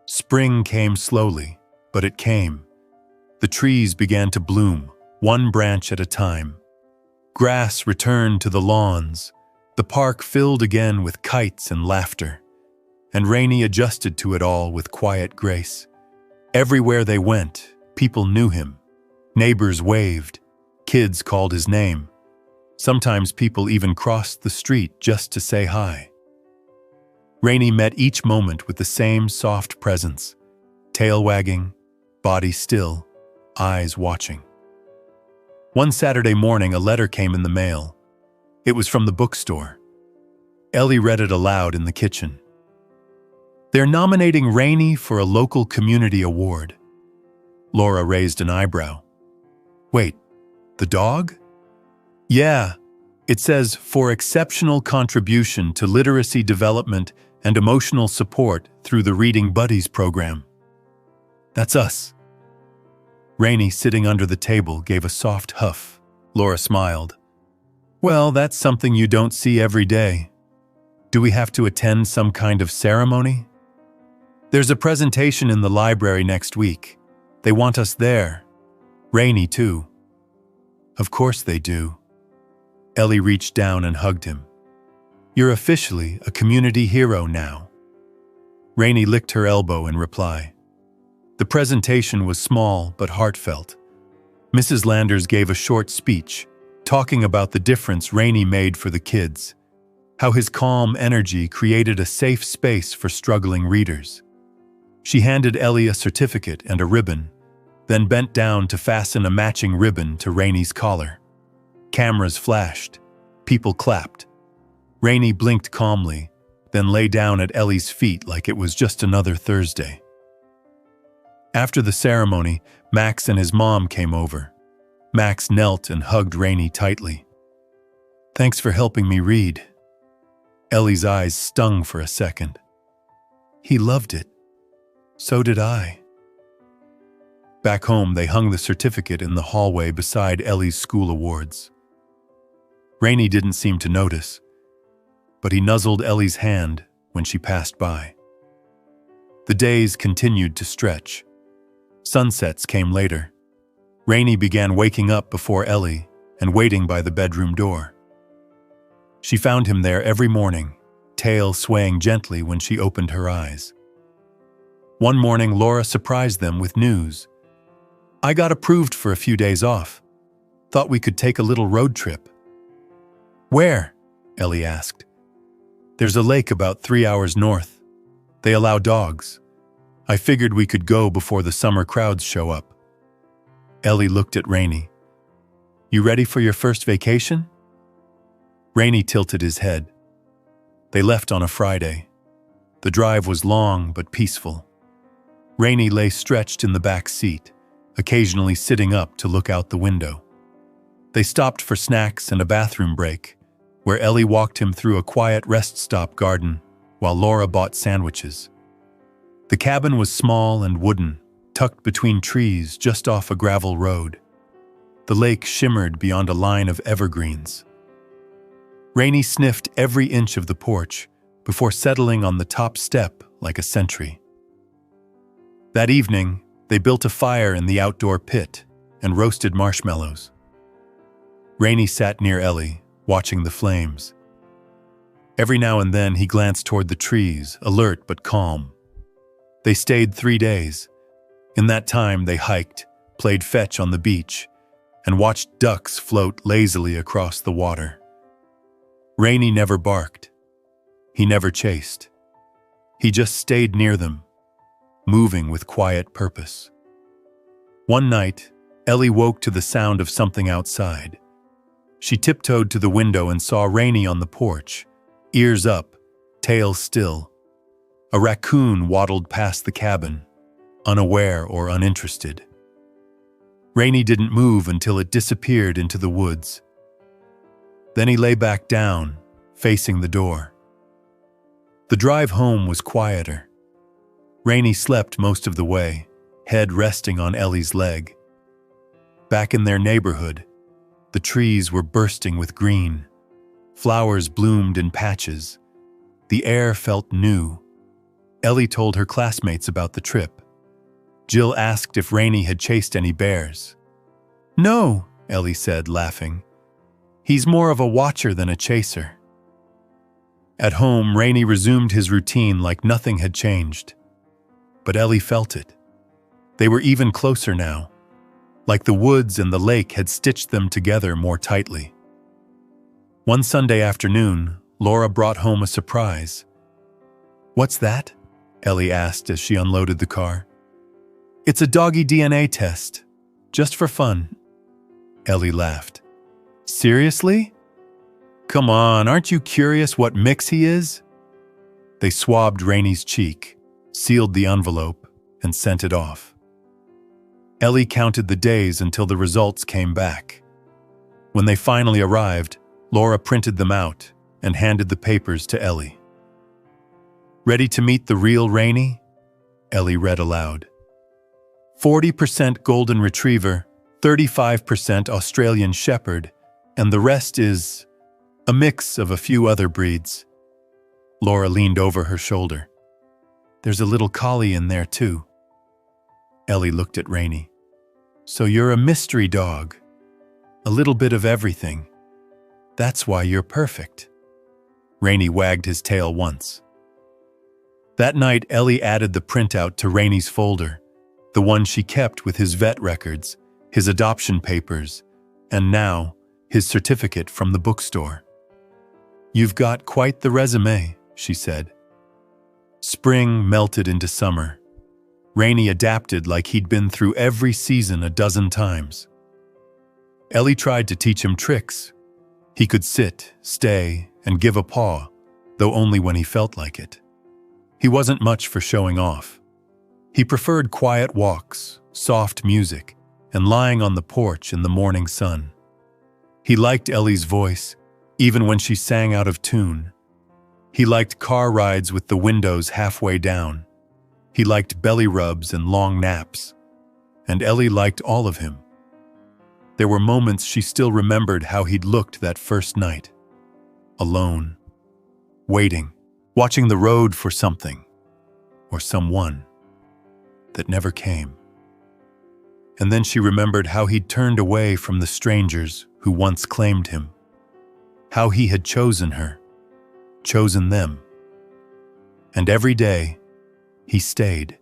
A: Spring came slowly, but it came. The trees began to bloom, one branch at a time. Grass returned to the lawns, the park filled again with kites and laughter, and Rainey adjusted to it all with quiet grace. Everywhere they went, people knew him. Neighbors waved, Kids called his name. Sometimes people even crossed the street just to say hi. Rainey met each moment with the same soft presence, tail wagging, body still, eyes watching. One Saturday morning, a letter came in the mail. It was from the bookstore. Ellie read it aloud in the kitchen. "They're nominating Rainey for a local community award." Laura raised an eyebrow. "Wait, the dog?" "Yeah, it says for exceptional contribution to literacy development and emotional support through the Reading Buddies program." "That's us." Rainey, sitting under the table, gave a soft huff. Laura smiled. "Well, that's something you don't see every day. Do we have to attend some kind of ceremony?" "There's a presentation in the library next week. They want us there. Rainey, too." "Of course they do." Ellie reached down and hugged him. "You're officially a community hero now." Rainey licked her elbow in reply. The presentation was small but heartfelt. Mrs. Landers gave a short speech, talking about the difference Rainey made for the kids, how his calm energy created a safe space for struggling readers. She handed Ellie a certificate and a ribbon, then bent down to fasten a matching ribbon to Rainey's collar. Cameras flashed. People clapped. Rainey blinked calmly, then lay down at Ellie's feet like it was just another Thursday. After the ceremony, Max and his mom came over. Max knelt and hugged Rainey tightly. "Thanks for helping me read." Ellie's eyes stung for a second. "He loved it. So did I." Back home, they hung the certificate in the hallway beside Ellie's school awards. Rainey didn't seem to notice, but he nuzzled Ellie's hand when she passed by. The days continued to stretch. Sunsets came later. Rainey began waking up before Ellie and waiting by the bedroom door. She found him there every morning, tail swaying gently when she opened her eyes. One morning, Laura surprised them with news. "I got approved for a few days off. Thought we could take a little road trip." "Where?" Ellie asked. "There's a lake about 3 hours north. They allow dogs. I figured we could go before the summer crowds show up." Ellie looked at Rainey. "You ready for your first vacation?" Rainey tilted his head. They left on a Friday. The drive was long but peaceful. Rainey lay stretched in the back seat, occasionally sitting up to look out the window. They stopped for snacks and a bathroom break, where Ellie walked him through a quiet rest-stop garden while Laura bought sandwiches. The cabin was small and wooden, tucked between trees just off a gravel road. The lake shimmered beyond a line of evergreens. Rainey sniffed every inch of the porch before settling on the top step like a sentry. That evening, they built a fire in the outdoor pit and roasted marshmallows. Rainey sat near Ellie, watching the flames. Every now and then he glanced toward the trees, alert but calm. They stayed 3 days. In that time, they hiked, played fetch on the beach, and watched ducks float lazily across the water. Rainey never barked. He never chased. He just stayed near them, moving with quiet purpose. One night, Ellie woke to the sound of something outside. She tiptoed to the window and saw Rainey on the porch, ears up, tail still. A raccoon waddled past the cabin, unaware or uninterested. Rainey didn't move until it disappeared into the woods. Then he lay back down, facing the door. The drive home was quieter. Rainey slept most of the way, head resting on Ellie's leg. Back in their neighborhood, the trees were bursting with green. Flowers bloomed in patches. The air felt new. Ellie told her classmates about the trip. Jill asked if Rainey had chased any bears. "No," Ellie said, laughing. "He's more of a watcher than a chaser." At home, Rainey resumed his routine like nothing had changed. But Ellie felt it. They were even closer now. like the woods and the lake had stitched them together more tightly. One Sunday afternoon, Laura brought home a surprise. "What's that?" Ellie asked as she unloaded the car. "It's a doggy DNA test, just for fun." Ellie laughed. "Seriously? Come on, aren't you curious what mix he is?" They swabbed Rainey's cheek, sealed the envelope, and sent it off. Ellie counted the days until the results came back. When they finally arrived, Laura printed them out and handed the papers to Ellie. "Ready to meet the real Rainey?" Ellie read aloud. 40% Golden Retriever, 35% Australian Shepherd, and the rest is a mix of a few other breeds. Laura leaned over her shoulder. "There's a little collie in there too." Ellie looked at Rainey. "So you're a mystery dog. A little bit of everything. That's why you're perfect." Rainey wagged his tail once. That night, Ellie added the printout to Rainey's folder, the one she kept with his vet records, his adoption papers, and now, his certificate from the bookstore. "You've got quite the resume," she said. Spring melted into summer. Rainey adapted like he'd been through every season a dozen times. Ellie tried to teach him tricks. He could sit, stay, and give a paw, though only when he felt like it. He wasn't much for showing off. He preferred quiet walks, soft music, and lying on the porch in the morning sun. He liked Ellie's voice, even when she sang out of tune. He liked car rides with the windows halfway down. He liked belly rubs and long naps. And Ellie liked all of him. There were moments she still remembered how he'd looked that first night. Alone. Waiting. Watching the road for something. Or someone. That never came. And then she remembered how he'd turned away from the strangers who once claimed him. How he had chosen her. Chosen them. And every day, he stayed.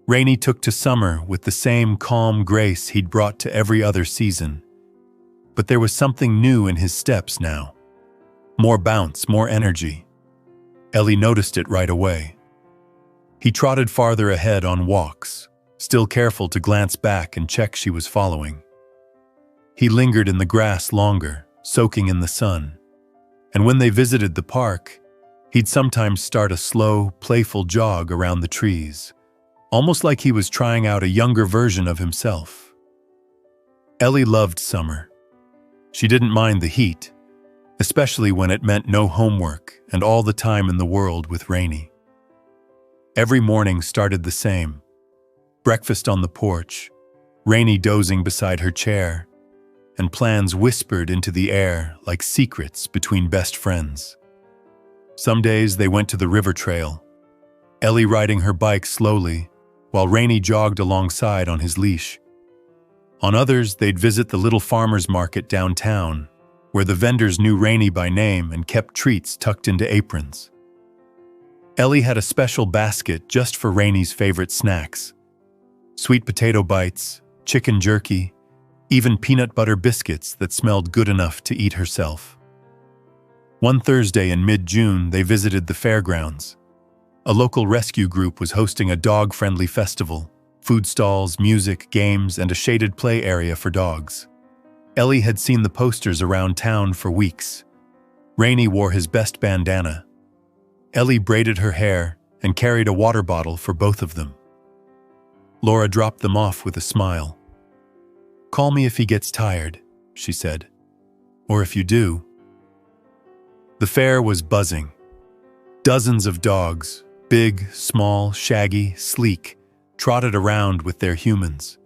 A: Rainey took to summer with the same calm grace he'd brought to every other season. But there was something new in his steps now. More bounce, more energy. Ellie noticed it right away. He trotted farther ahead on walks, still careful to glance back and check she was following. He lingered in the grass longer, soaking in the sun. And when they visited the park, he'd sometimes start a slow, playful jog around the trees, almost like he was trying out a younger version of himself. Ellie loved summer. She didn't mind the heat, especially when it meant no homework and all the time in the world with Rainey. Every morning started the same. Breakfast on the porch, Rainey dozing beside her chair, and plans whispered into the air like secrets between best friends. Some days they went to the river trail, Ellie riding her bike slowly, while Rainey jogged alongside on his leash. On others, they'd visit the little farmer's market downtown, where the vendors knew Rainey by name and kept treats tucked into aprons. Ellie had a special basket just for Rainey's favorite snacks. Sweet potato bites, chicken jerky, even peanut butter biscuits that smelled good enough to eat herself. One Thursday in mid-June, they visited the fairgrounds. A local rescue group was hosting a dog-friendly festival, food stalls, music, games, and a shaded play area for dogs. Ellie had seen the posters around town for weeks. Rainey wore his best bandana. Ellie braided her hair and carried a water bottle for both of them. Laura dropped them off with a smile. "Call me if he gets tired," she said. "Or if you do." The fair was buzzing. Dozens of dogs, big, small, shaggy, sleek, trotted around with their humans.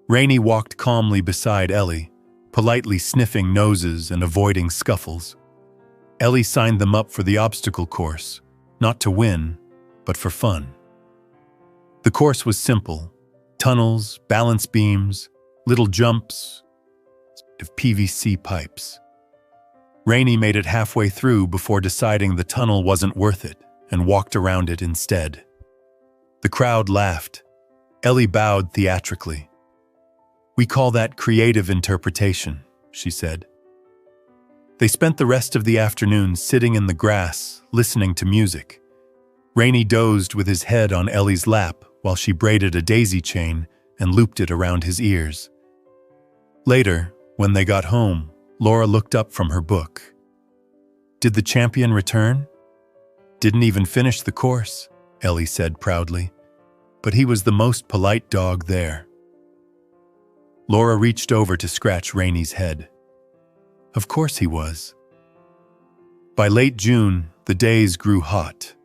A: Rainey walked calmly beside Ellie, politely sniffing noses and avoiding scuffles. Ellie signed them up for the obstacle course, not to win, but for fun. The course was simple: tunnels, balance beams, little jumps of PVC pipes. Rainey made it halfway through before deciding the tunnel wasn't worth it and walked around it instead. The crowd laughed. Ellie bowed theatrically. "We call that creative interpretation," she said. They spent the rest of the afternoon sitting in the grass, listening to music. Rainey dozed with his head on Ellie's lap while she braided a daisy chain and looped it around his ears. Later, when they got home, Laura looked up from her book. "Did the champion return?" "Didn't even finish the course," Ellie said proudly. "But he was the most polite dog there." Laura reached over to scratch Rainey's head. Of course he was. By late June, the days grew hot.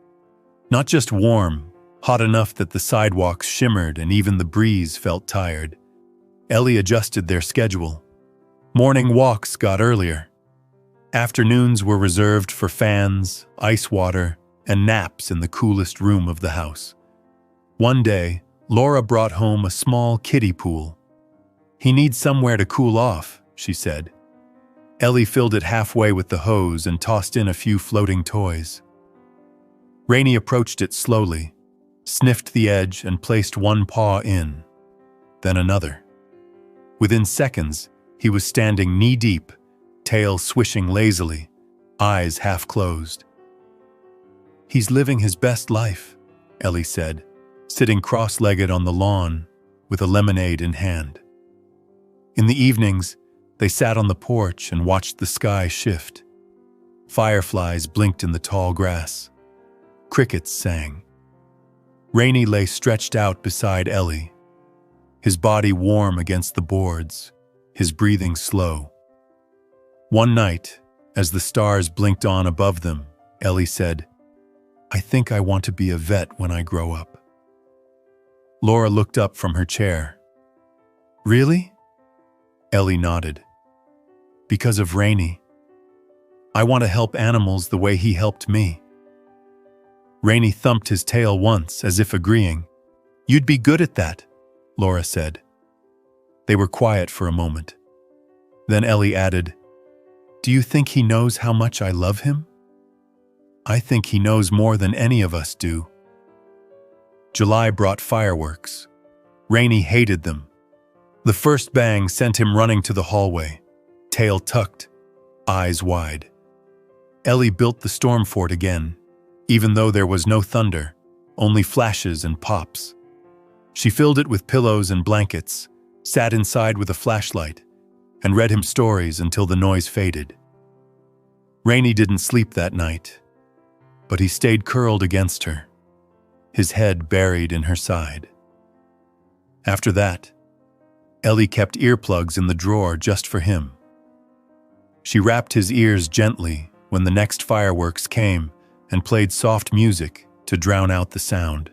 A: Not just warm, hot enough that the sidewalks shimmered and even the breeze felt tired. Ellie adjusted their schedule. Morning walks got earlier. Afternoons were reserved for fans, ice water, and naps in the coolest room of the house. One day, Laura brought home a small kiddie pool. "He needs somewhere to cool off," she said. Ellie filled it halfway with the hose and tossed in a few floating toys. Rainey approached it slowly, sniffed the edge and placed one paw in, then another. Within seconds, he was standing knee-deep, tail swishing lazily, eyes half-closed. "He's living his best life," Ellie said, sitting cross-legged on the lawn with a lemonade in hand. In the evenings, they sat on the porch and watched the sky shift. Fireflies blinked in the tall grass. Crickets sang. Rainey lay stretched out beside Ellie, his body warm against the boards, his breathing slow. One night, as the stars blinked on above them, Ellie said, "I think I want to be a vet when I grow up." Laura looked up from her chair. "Really?" Ellie nodded. "Because of Rainey. I want to help animals the way he helped me." Rainey thumped his tail once, as if agreeing. "You'd be good at that," Laura said. They were quiet for a moment. Then Ellie added, "Do you think he knows how much I love him?" "I think he knows more than any of us do." July brought fireworks. Rainey hated them. The first bang sent him running to the hallway, tail tucked, eyes wide. Ellie built the storm fort again, even though there was no thunder, only flashes and pops. She filled it with pillows and blankets, sat inside with a flashlight, and read him stories until the noise faded. Rainey didn't sleep that night, but he stayed curled against her, his head buried in her side. After that, Ellie kept earplugs in the drawer just for him. She wrapped his ears gently when the next fireworks came and played soft music to drown out the sound.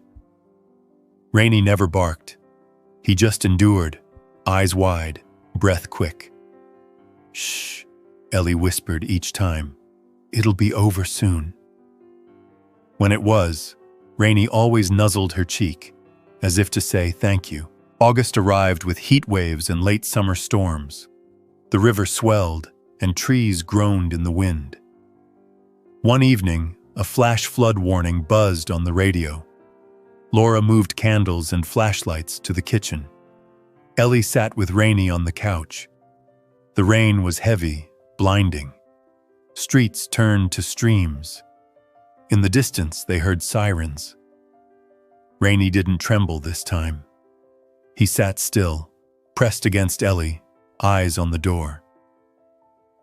A: Rainey never barked. He just endured, eyes wide, breath quick. "Shh," Ellie whispered each time. "It'll be over soon." When it was, Rainey always nuzzled her cheek, as if to say thank you. August arrived with heat waves and late summer storms. The river swelled, and trees groaned in the wind. One evening, a flash flood warning buzzed on the radio. Laura moved candles and flashlights to the kitchen. Ellie sat with Rainey on the couch. The rain was heavy, blinding. Streets turned to streams. In the distance, they heard sirens. Rainey didn't tremble this time. He sat still, pressed against Ellie, eyes on the door.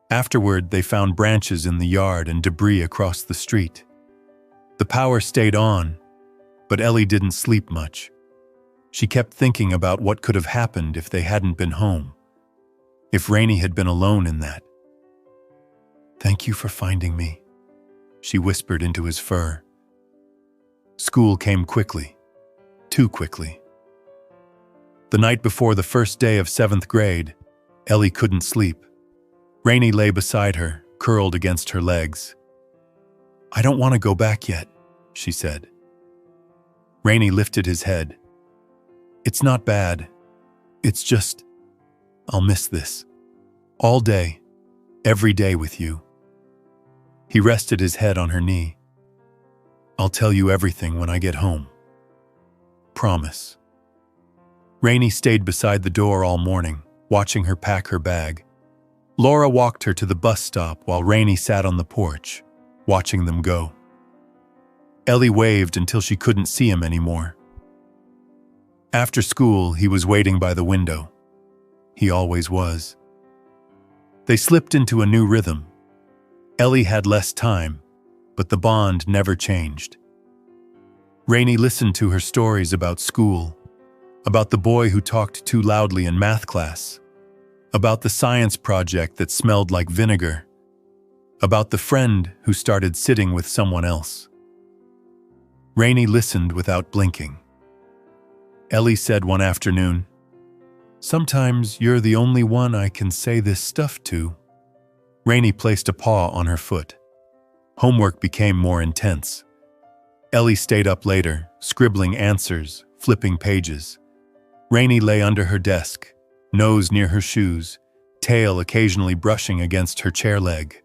A: Afterward, they found branches in the yard and debris across the street. The power stayed on, but Ellie didn't sleep much. She kept thinking about what could have happened if they hadn't been home, if Rainey had been alone in that. "Thank you for finding me," she whispered into his fur. School came quickly, too quickly. The night before the first day of 7th grade, Ellie couldn't sleep. Rainey lay beside her, curled against her legs. "I don't want to go back yet," she said. Rainey lifted his head. "It's not bad. It's just, I'll miss this. All day, every day with you." He rested his head on her knee. "I'll tell you everything when I get home. Promise." Rainey stayed beside the door all morning, watching her pack her bag. Laura walked her to the bus stop while Rainey sat on the porch, watching them go. Ellie waved until she couldn't see him anymore. After school, he was waiting by the window. He always was. They slipped into a new rhythm. Ellie had less time, but the bond never changed. Rainey listened to her stories about school, about the boy who talked too loudly in math class, about the science project that smelled like vinegar, about the friend who started sitting with someone else. Rainey listened without blinking. Ellie said one afternoon, "Sometimes you're the only one I can say this stuff to." Rainey placed a paw on her foot. Homework became more intense. Ellie stayed up later, scribbling answers, flipping pages. Rainey lay under her desk, nose near her shoes, tail occasionally brushing against her chair leg.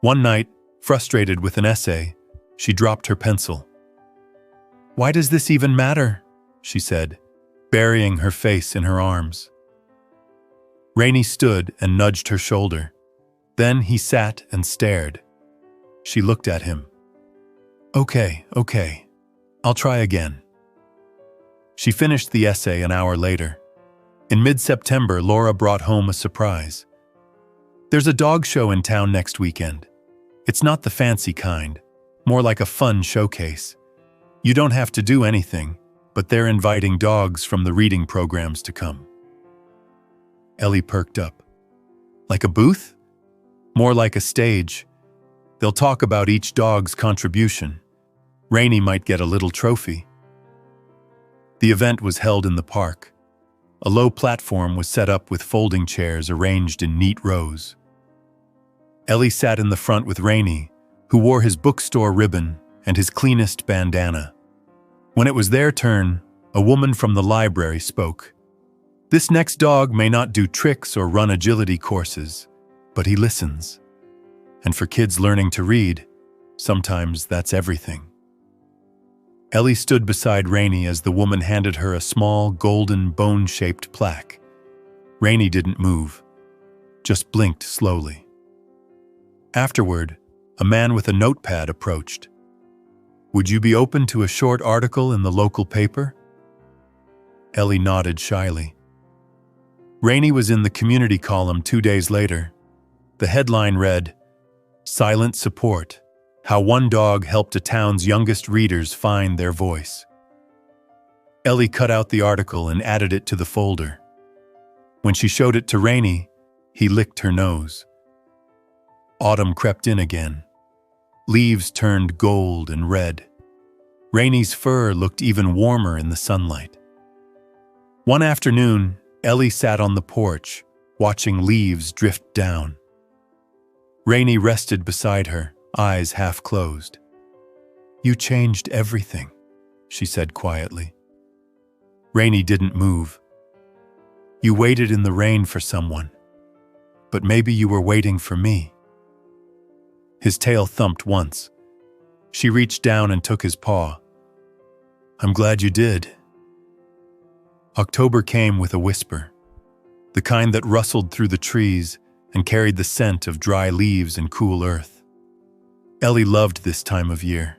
A: One night, frustrated with an essay, she dropped her pencil. "Why does this even matter?" she said, burying her face in her arms. Rainey stood and nudged her shoulder. Then he sat and stared. She looked at him. Okay, I'll try again." She finished the essay an hour later. In mid-September, Laura brought home a surprise. "There's a dog show in town next weekend. It's not the fancy kind, more like a fun showcase. You don't have to do anything, but they're inviting dogs from the reading programs to come." Ellie perked up. "Like a booth?" "More like a stage. They'll talk about each dog's contribution. Rainey might get a little trophy." The event was held in the park. A low platform was set up with folding chairs arranged in neat rows. Ellie sat in the front with Rainey, who wore his bookstore ribbon and his cleanest bandana. When it was their turn, a woman from the library spoke. "This next dog may not do tricks or run agility courses, but he listens. And for kids learning to read, sometimes that's everything." Ellie stood beside Rainey as the woman handed her a small, golden, bone-shaped plaque. Rainey didn't move, just blinked slowly. Afterward, a man with a notepad approached. "Would you be open to a short article in the local paper?" Ellie nodded shyly. Rainey was in the community column 2 days later. The headline read, "Silent Support: How One Dog Helped a Town's Youngest Readers Find Their Voice." Ellie cut out the article and added it to the folder. When she showed it to Rainey, he licked her nose. Autumn crept in again. Leaves turned gold and red. Rainey's fur looked even warmer in the sunlight. One afternoon, Ellie sat on the porch, watching leaves drift down. Rainey rested beside her, eyes half closed. "You changed everything," she said quietly. Rainey didn't move. "You waited in the rain for someone, but maybe you were waiting for me." His tail thumped once. She reached down and took his paw. "I'm glad you did." October came with a whisper, the kind that rustled through the trees and carried the scent of dry leaves and cool earth. Ellie loved this time of year.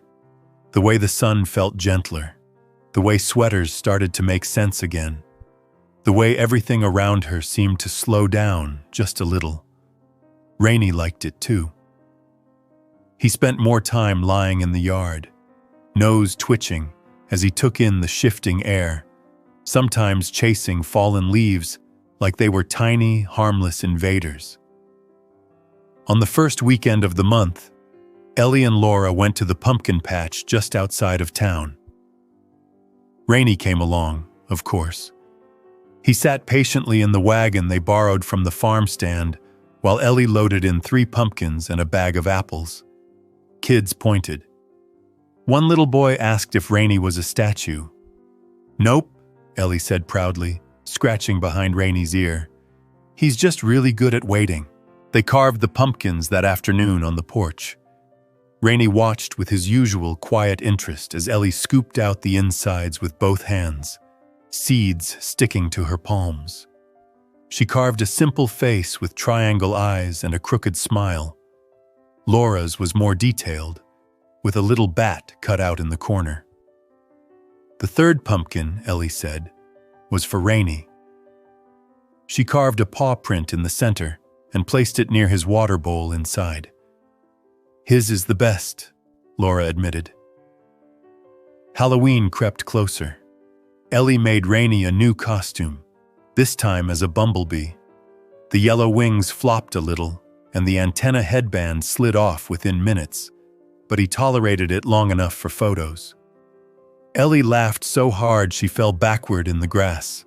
A: The way the sun felt gentler, the way sweaters started to make sense again, the way everything around her seemed to slow down just a little. Rainey liked it too. He spent more time lying in the yard, nose twitching as he took in the shifting air, sometimes chasing fallen leaves like they were tiny, harmless invaders. On the first weekend of the month, Ellie and Laura went to the pumpkin patch just outside of town. Rainey came along, of course. He sat patiently in the wagon they borrowed from the farm stand while Ellie loaded in 3 pumpkins and a bag of apples. Kids pointed. One little boy asked if Rainey was a statue. "Nope," Ellie said proudly, scratching behind Rainey's ear. "He's just really good at waiting." They carved the pumpkins that afternoon on the porch. Rainey watched with his usual quiet interest as Ellie scooped out the insides with both hands, seeds sticking to her palms. She carved a simple face with triangle eyes and a crooked smile. Laura's was more detailed, with a little bat cut out in the corner. The third pumpkin, Ellie said, was for Rainey. She carved a paw print in the center and placed it near his water bowl inside. His is the best, Laura admitted. Halloween crept closer. Ellie made Rainey a new costume, this time as a bumblebee. The yellow wings flopped a little, and the antenna headband slid off within minutes, but he tolerated it long enough for photos. Ellie laughed so hard she fell backward in the grass.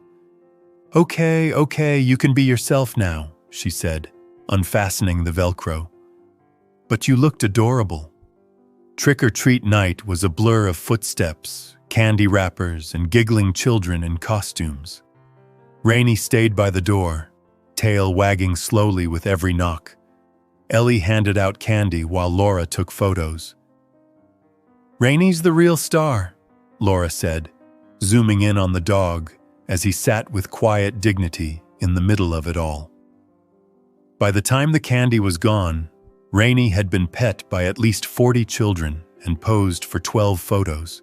A: Okay, you can be yourself now, she said, unfastening the Velcro. But you looked adorable. Trick-or-treat night was a blur of footsteps, candy wrappers, and giggling children in costumes. Rainey stayed by the door, tail wagging slowly with every knock. Ellie handed out candy while Laura took photos. "Rainey's the real star," Laura said, zooming in on the dog as he sat with quiet dignity in the middle of it all. By the time the candy was gone, Rainey had been pet by at least 40 children and posed for 12 photos.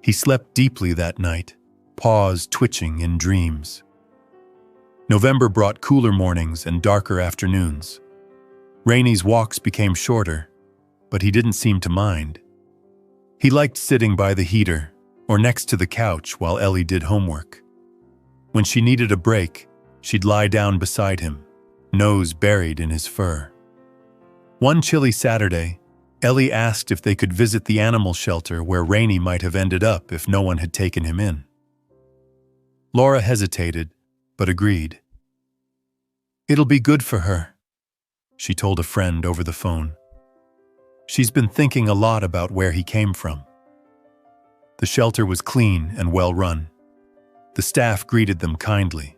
A: He slept deeply that night, paws twitching in dreams. November brought cooler mornings and darker afternoons. Rainey's walks became shorter, but he didn't seem to mind. He liked sitting by the heater or next to the couch while Ellie did homework. When she needed a break, she'd lie down beside him, nose buried in his fur. One chilly Saturday, Ellie asked if they could visit the animal shelter where Rainey might have ended up if no one had taken him in. Laura hesitated, but agreed. "It'll be good for her," she told a friend over the phone. She's been thinking a lot about where he came from. The shelter was clean and well run. The staff greeted them kindly.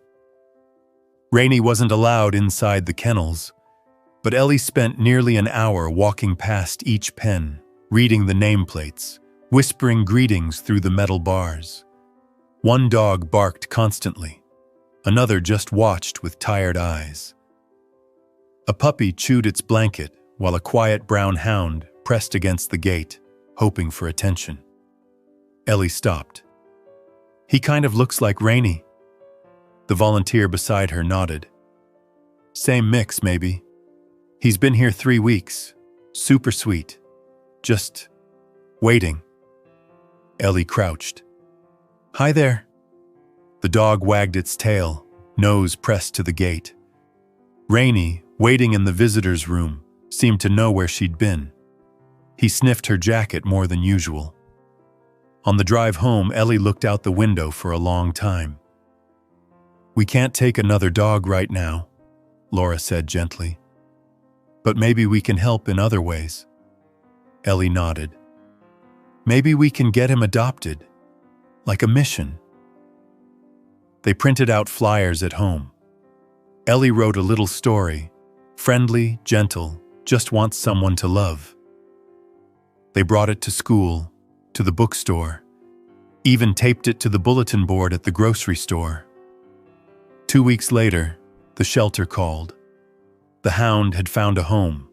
A: Rainey wasn't allowed inside the kennels, but Ellie spent nearly an hour walking past each pen, reading the nameplates, whispering greetings through the metal bars. One dog barked constantly. Another just watched with tired eyes. A puppy chewed its blanket while a quiet brown hound pressed against the gate, hoping for attention. Ellie stopped. "He kind of looks like Rainey." The volunteer beside her nodded. "Same mix, maybe. He's been here 3 weeks. Super sweet. Just waiting." Ellie crouched. "Hi there." The dog wagged its tail, nose pressed to the gate. Rainey, waiting in the visitor's room, seemed to know where she'd been. He sniffed her jacket more than usual. On the drive home, Ellie looked out the window for a long time. "We can't take another dog right now," Laura said gently. "But maybe we can help in other ways." Ellie nodded. "Maybe we can get him adopted, like a mission." They printed out flyers at home. Ellie wrote a little story, friendly, gentle, just wants someone to love. They brought it to school, to the bookstore, even taped it to the bulletin board at the grocery store. 2 weeks later, the shelter called. The hound had found a home,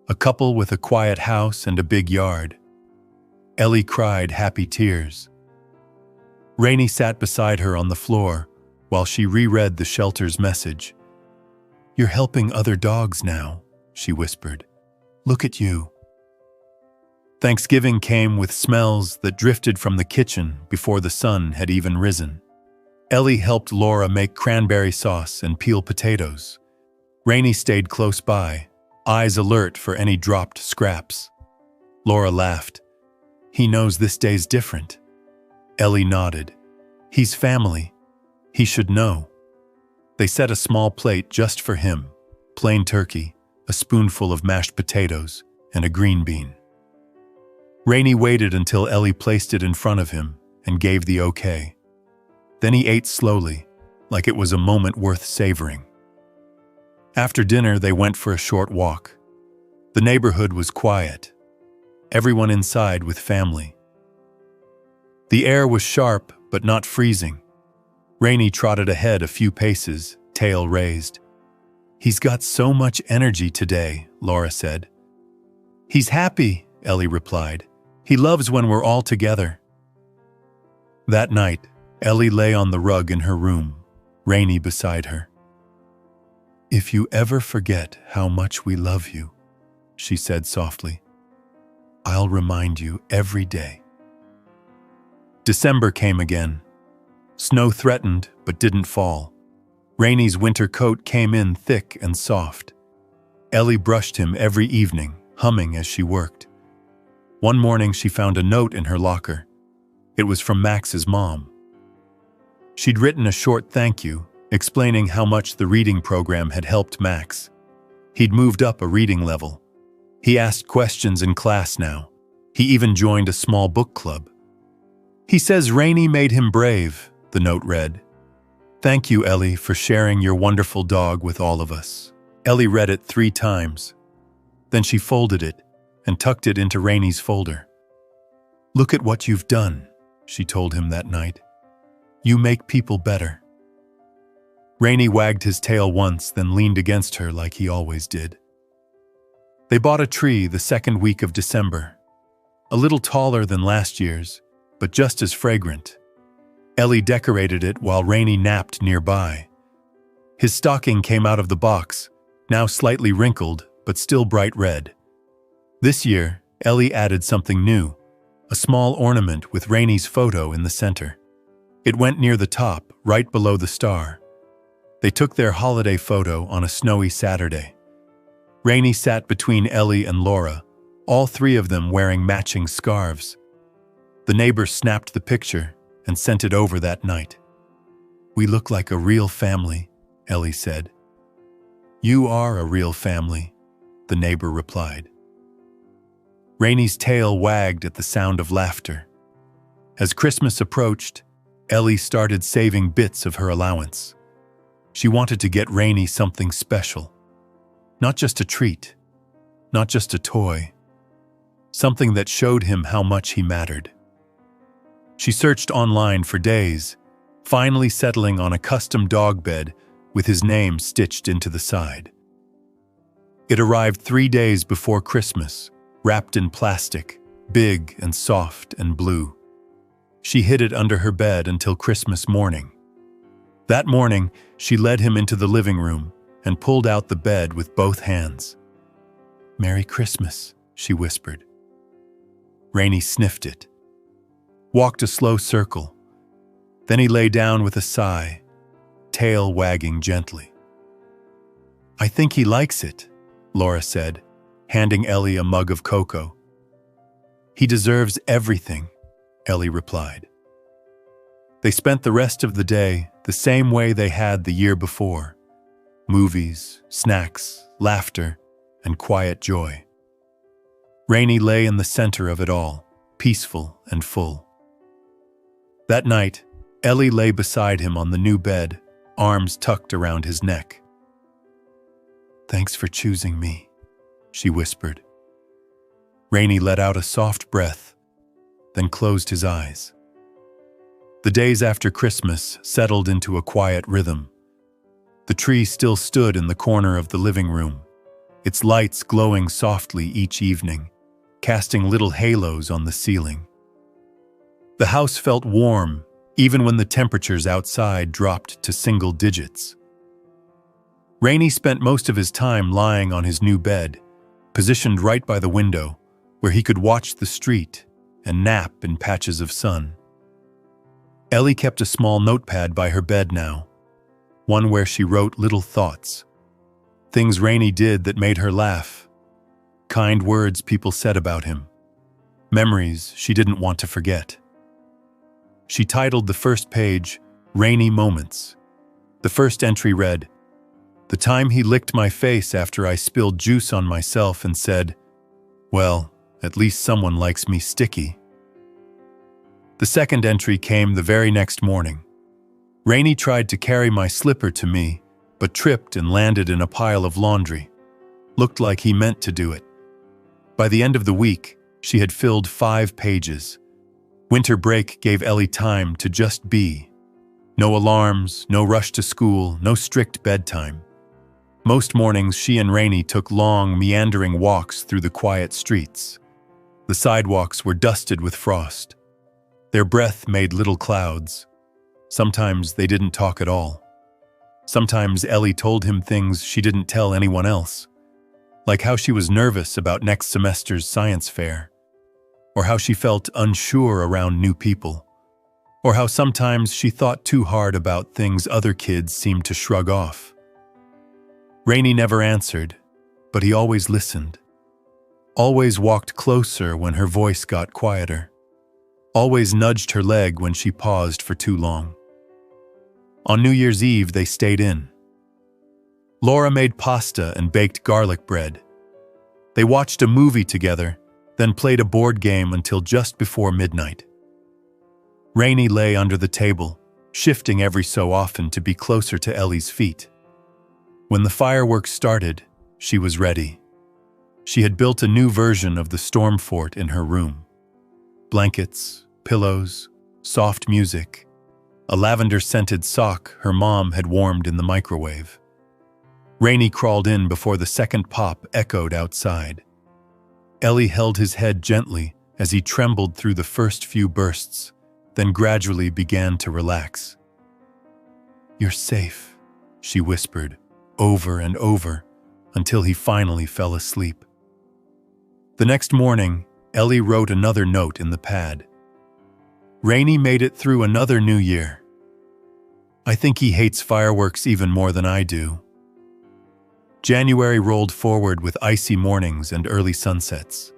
A: a couple with a quiet house and a big yard. Ellie cried happy tears. Rainey sat beside her on the floor while she reread the shelter's message. "You're helping other dogs now," she whispered. "Look at you." Thanksgiving came with smells that drifted from the kitchen before the sun had even risen. Ellie helped Laura make cranberry sauce and peel potatoes. Rainey stayed close by, eyes alert for any dropped scraps. Laura laughed. "He knows this day's different." Ellie nodded. "He's family. He should know." They set a small plate just for him, plain turkey, a spoonful of mashed potatoes, and a green bean. Rainey waited until Ellie placed it in front of him and gave the okay. Then he ate slowly, like it was a moment worth savoring. After dinner, they went for a short walk. The neighborhood was quiet, everyone inside with family. The air was sharp but not freezing. Rainey trotted ahead a few paces, tail raised. "He's got so much energy today," Laura said. "He's happy," Ellie replied. "He loves when we're all together." That night, Ellie lay on the rug in her room, Rainey beside her. "If you ever forget how much we love you," she said softly, "I'll remind you every day." December came again. Snow threatened but didn't fall. Rainey's winter coat came in thick and soft. Ellie brushed him every evening, humming as she worked. One morning she found a note in her locker. It was from Max's mom. She'd written a short thank you, explaining how much the reading program had helped Max. He'd moved up a reading level. He asked questions in class now. He even joined a small book club. "He says Rainey made him brave," the note read. "Thank you, Ellie, for sharing your wonderful dog with all of us." Ellie read it 3 times. Then she folded it and tucked it into Rainey's folder. "Look at what you've done," she told him that night. "You make people better." Rainey wagged his tail once, then leaned against her like he always did. They bought a tree the second week of December. A little taller than last year's, but just as fragrant. Ellie decorated it while Rainey napped nearby. His stocking came out of the box, now slightly wrinkled, but still bright red. This year, Ellie added something new, a small ornament with Rainey's photo in the center. It went near the top, right below the star. They took their holiday photo on a snowy Saturday. Rainey sat between Ellie and Laura, all 3 of them wearing matching scarves. The neighbor snapped the picture and sent it over that night. "We look like a real family," Ellie said. "You are a real family," the neighbor replied. Rainey's tail wagged at the sound of laughter. As Christmas approached, Ellie started saving bits of her allowance. She wanted to get Rainey something special. Not just a treat, not just a toy. Something that showed him how much he mattered. She searched online for days, finally settling on a custom dog bed with his name stitched into the side. It arrived 3 days before Christmas, wrapped in plastic, big and soft and blue. She hid it under her bed until Christmas morning. That morning, she led him into the living room and pulled out the bed with both hands. "Merry Christmas," she whispered. Rainey sniffed it, walked a slow circle. Then he lay down with a sigh, tail wagging gently. "I think he likes it," Laura said, handing Ellie a mug of cocoa. "He deserves everything," Ellie replied. They spent the rest of the day the same way they had the year before. Movies, snacks, laughter, and quiet joy. Rainey lay in the center of it all, peaceful and full. That night, Ellie lay beside him on the new bed, arms tucked around his neck. "Thanks for choosing me," she whispered. Rainey let out a soft breath, then closed his eyes. The days after Christmas settled into a quiet rhythm. The tree still stood in the corner of the living room, its lights glowing softly each evening, casting little halos on the ceiling. The house felt warm, even when the temperatures outside dropped to single digits. Rainey spent most of his time lying on his new bed, positioned right by the window, where he could watch the street and nap in patches of sun. Ellie kept a small notepad by her bed now, one where she wrote little thoughts. Things Rainey did that made her laugh. Kind words people said about him. Memories she didn't want to forget. She titled the first page, "Rainy Moments." The first entry read, "The time he licked my face after I spilled juice on myself and said, 'Well, at least someone likes me sticky.'" The second entry came the very next morning. "Rainey tried to carry my slipper to me, but tripped and landed in a pile of laundry. Looked like he meant to do it." By the end of the week, she had filled 5 pages. Winter break gave Ellie time to just be. No alarms, no rush to school, no strict bedtime. Most mornings, she and Rainey took long, meandering walks through the quiet streets. The sidewalks were dusted with frost. Their breath made little clouds. Sometimes they didn't talk at all. Sometimes Ellie told him things she didn't tell anyone else, like how she was nervous about next semester's science fair, or how she felt unsure around new people, or how sometimes she thought too hard about things other kids seemed to shrug off. Rainey never answered, but he always listened. Always walked closer when her voice got quieter. Always nudged her leg when she paused for too long. On New Year's Eve, they stayed in. Laura made pasta and baked garlic bread. They watched a movie together, then played a board game until just before midnight. Rainey lay under the table, shifting every so often to be closer to Ellie's feet. When the fireworks started, she was ready. She had built a new version of the storm fort in her room. Blankets, pillows, soft music, a lavender-scented sock her mom had warmed in the microwave. Rainey crawled in before the second pop echoed outside. Ellie held his head gently as he trembled through the first few bursts, then gradually began to relax. "You're safe," she whispered, over and over, until he finally fell asleep. The next morning, Ellie wrote another note in the pad. "Rainey made it through another new year. I think he hates fireworks even more than I do." January rolled forward with icy mornings and early sunsets.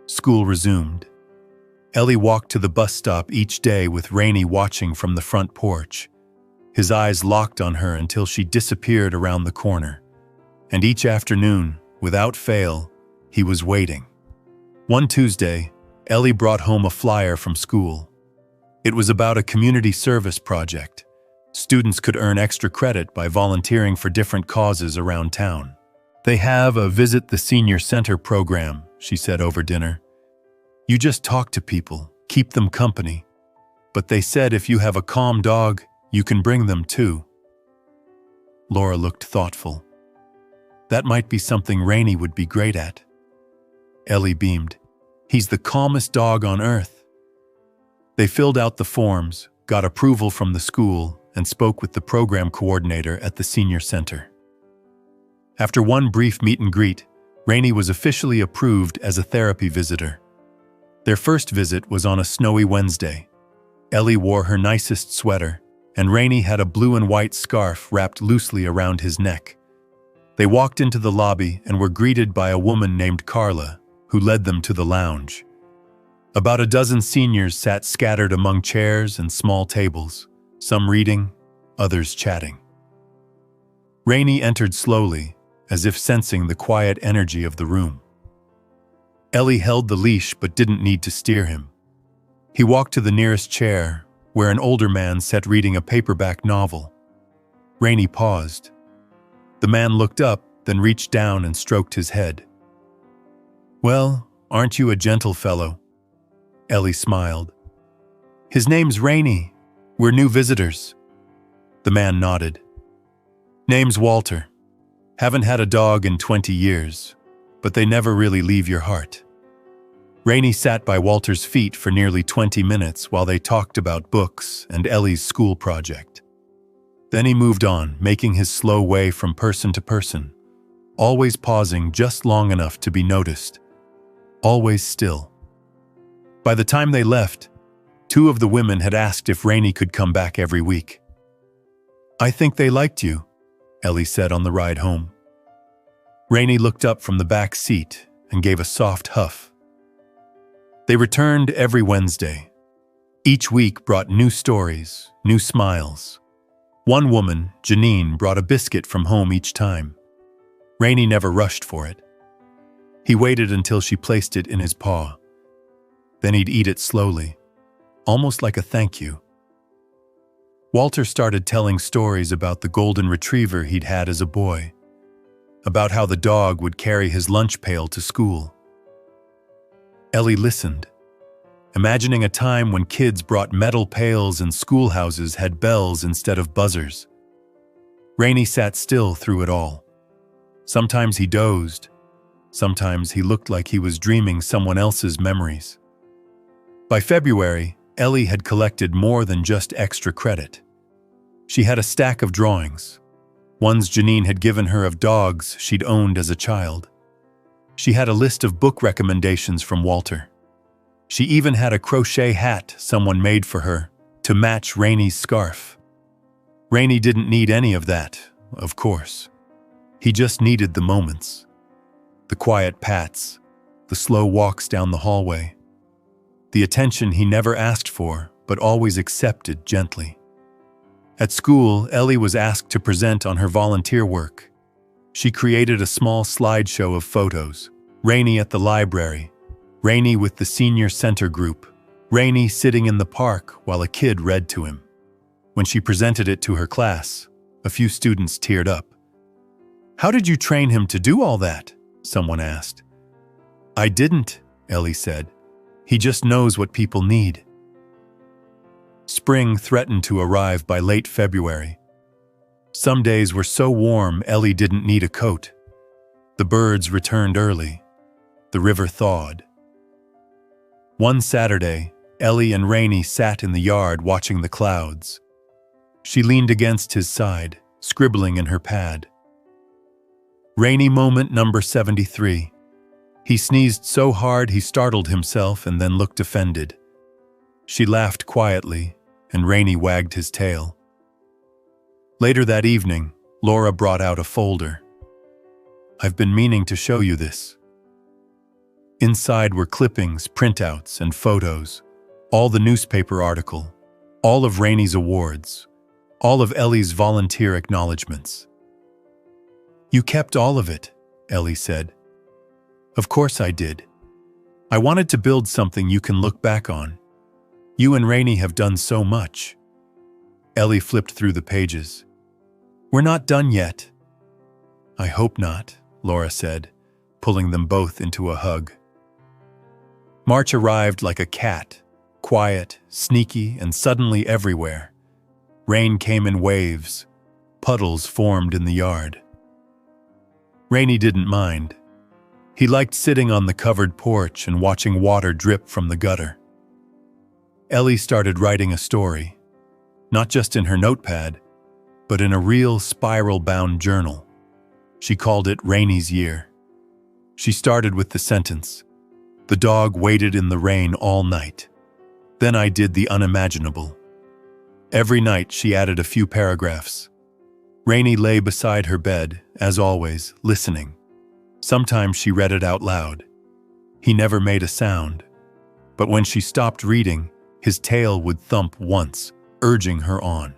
A: School resumed. Ellie walked to the bus stop each day with Rainey watching from the front porch. His eyes locked on her until she disappeared around the corner. And each afternoon, without fail, he was waiting. One Tuesday, Ellie brought home a flyer from school. It was about a community service project. Students could earn extra credit by volunteering for different causes around town. "They have a Visit the Senior Center program," she said over dinner. "You just talk to people, keep them company. But they said if you have a calm dog, you can bring them too." Laura looked thoughtful. That might be something Rainey would be great at. Ellie beamed. "He's the calmest dog on earth." They filled out the forms, got approval from the school, and spoke with the program coordinator at the senior center. After one brief meet and greet, Rainey was officially approved as a therapy visitor. Their first visit was on a snowy Wednesday. Ellie wore her nicest sweater, and Rainey had a blue and white scarf wrapped loosely around his neck. They walked into the lobby and were greeted by a woman named Carla, who led them to the lounge. About a dozen seniors sat scattered among chairs and small tables, some reading, others chatting. Rainey entered slowly, as if sensing the quiet energy of the room. Ellie held the leash but didn't need to steer him. He walked to the nearest chair, where an older man sat reading a paperback novel. Rainey paused. The man looked up, then reached down and stroked his head. "Well, aren't you a gentle fellow?" Ellie smiled. "His name's Rainey. We're new visitors." The man nodded. "Name's Walter. Haven't had a dog in 20 years, but they never really leave your heart." Rainey sat by Walter's feet for nearly 20 minutes while they talked about books and Ellie's school project. Then he moved on, making his slow way from person to person, always pausing just long enough to be noticed, always still. By the time they left, 2 of the women had asked if Rainey could come back every week. "I think they liked you," Ellie said on the ride home. Rainey looked up from the back seat and gave a soft huff. They returned every Wednesday. Each week brought new stories, new smiles. One woman, Janine, brought a biscuit from home each time. Rainey never rushed for it. He waited until she placed it in his paw. Then he'd eat it slowly, almost like a thank you. Walter started telling stories about the golden retriever he'd had as a boy, about how the dog would carry his lunch pail to school. Ellie listened. imagining a time when kids brought metal pails and schoolhouses had bells instead of buzzers. Rainey sat still through it all. Sometimes he dozed. Sometimes he looked like he was dreaming someone else's memories. By February, Ellie had collected more than just extra credit. She had a stack of drawings, ones Janine had given her of dogs she'd owned as a child. She had a list of book recommendations from Walter. She even had a crochet hat someone made for her to match Rainey's scarf. Rainey didn't need any of that, of course. He just needed the moments. The quiet pats, the slow walks down the hallway. The attention he never asked for, but always accepted gently. At school, Ellie was asked to present on her volunteer work. She created a small slideshow of photos. Rainey at the library, Rainey with the senior center group, Rainey sitting in the park while a kid read to him. When she presented it to her class, a few students teared up. "How did you train him to do all that?" someone asked. "I didn't," Ellie said. "He just knows what people need." Spring threatened to arrive by late February. Some days were so warm Ellie didn't need a coat. The birds returned early. The river thawed. One Saturday, Ellie and Rainey sat in the yard watching the clouds. She leaned against his side, scribbling in her pad. Rainey moment number 73. He sneezed so hard he startled himself and then looked offended. She laughed quietly, and Rainey wagged his tail. Later that evening, Laura brought out a folder. "I've been meaning to show you this." Inside were clippings, printouts, and photos, all the newspaper article, all of Rainey's awards, all of Ellie's volunteer acknowledgments. "You kept all of it," Ellie said. "Of course I did. I wanted to build something you can look back on. You and Rainey have done so much." Ellie flipped through the pages. "We're not done yet." "I hope not," Laura said, pulling them both into a hug. March arrived like a cat, quiet, sneaky, and suddenly everywhere. Rain came in waves. Puddles formed in the yard. Rainey didn't mind. He liked sitting on the covered porch and watching water drip from the gutter. Ellie started writing a story, not just in her notepad, but in a real spiral-bound journal. She called it Rainey's Year. She started with the sentence, "The dog waited in the rain all night. Then I did the unimaginable." Every night she added a few paragraphs. Rainey lay beside her bed, as always, listening. Sometimes she read it out loud. He never made a sound. But when she stopped reading, his tail would thump once, urging her on.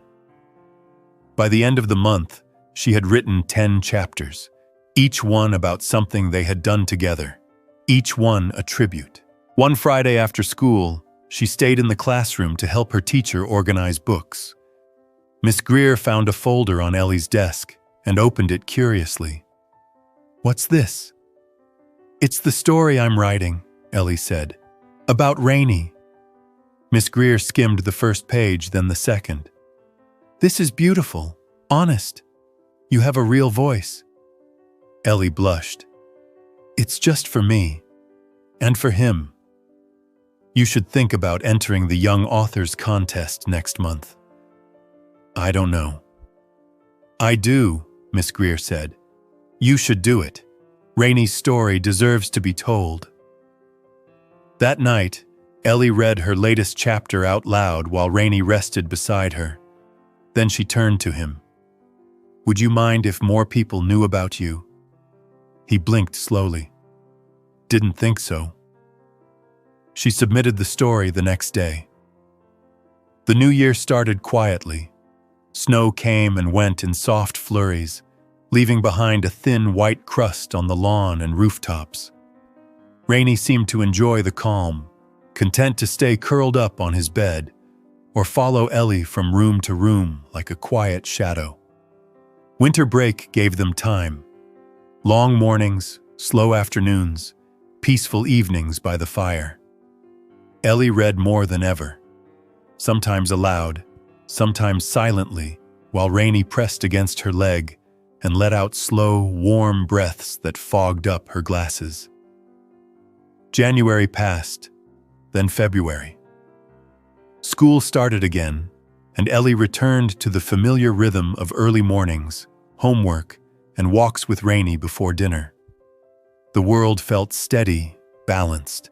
A: By the end of the month, she had written 10 chapters, each one about something they had done together, each one a tribute. One Friday after school, she stayed in the classroom to help her teacher organize books. Miss Greer found a folder on Ellie's desk and opened it curiously. "What's this?" "It's the story I'm writing," Ellie said. "About Rainey." Miss Greer skimmed the first page, then the second. "This is beautiful, honest. You have a real voice." Ellie blushed. "It's just for me. And for him. You should think about entering the Young Authors Contest next month." "I don't know." "I do," Miss Greer said. "You should do it. Rainey's story deserves to be told." That night, Ellie read her latest chapter out loud while Rainey rested beside her. Then she turned to him. "Would you mind if more people knew about you?" He blinked slowly. "Didn't think so." She submitted the story the next day. The new year started quietly. Snow came and went in soft flurries, leaving behind a thin white crust on the lawn and rooftops. Rainey seemed to enjoy the calm, content to stay curled up on his bed or follow Ellie from room to room like a quiet shadow. Winter break gave them time. Long mornings, slow afternoons, peaceful evenings by the fire. Ellie read more than ever, sometimes aloud, sometimes silently, while Rainey pressed against her leg and let out slow, warm breaths that fogged up her glasses. January passed, then February. School started again, and Ellie returned to the familiar rhythm of early mornings, homework, and walks with Rainey before dinner. The world felt steady, balanced,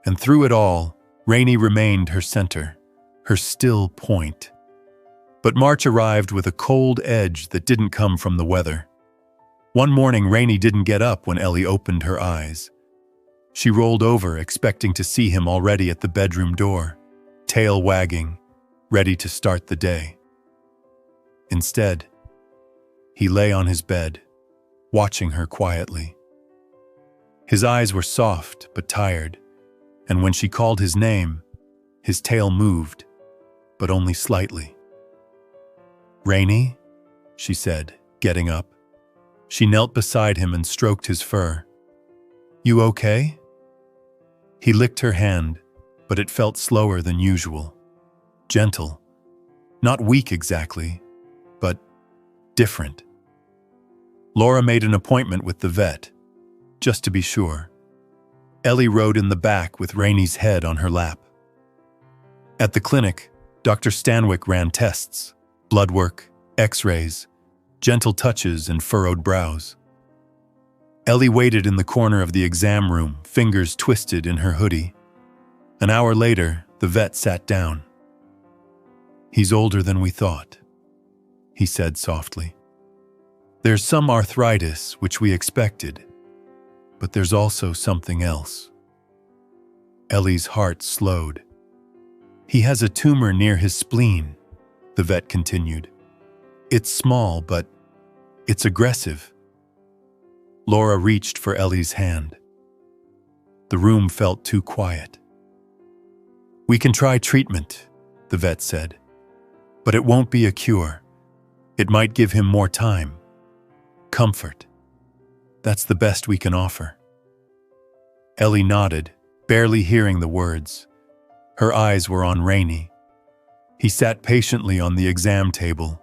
A: and through it all, Rainey remained her center, her still point. But March arrived with a cold edge that didn't come from the weather. One morning, Rainey didn't get up when Ellie opened her eyes. She rolled over, expecting to see him already at the bedroom door, tail wagging, ready to start the day. Instead, he lay on his bed, watching her quietly. His eyes were soft but tired, and when she called his name, his tail moved, but only slightly. "Rainey?" she said, getting up. She knelt beside him and stroked his fur. "You okay?" He licked her hand, but it felt slower than usual. Gentle. Not weak exactly, but different. Laura made an appointment with the vet, just to be sure. Ellie rode in the back with Rainey's head on her lap. At the clinic, Dr. Stanwyck ran tests, blood work, x-rays, gentle touches, and furrowed brows. Ellie waited in the corner of the exam room, fingers twisted in her hoodie. An hour later, the vet sat down. "He's older than we thought," he said softly. "There's some arthritis, which we expected, but there's also something else." Ellie's heart slowed. "He has a tumor near his spleen," the vet continued. "It's small, but it's aggressive." Laura reached for Ellie's hand. The room felt too quiet. "We can try treatment," the vet said, "but it won't be a cure. It might give him more time. Comfort. That's the best we can offer." Ellie nodded, barely hearing the words. Her eyes were on Rainey. He sat patiently on the exam table,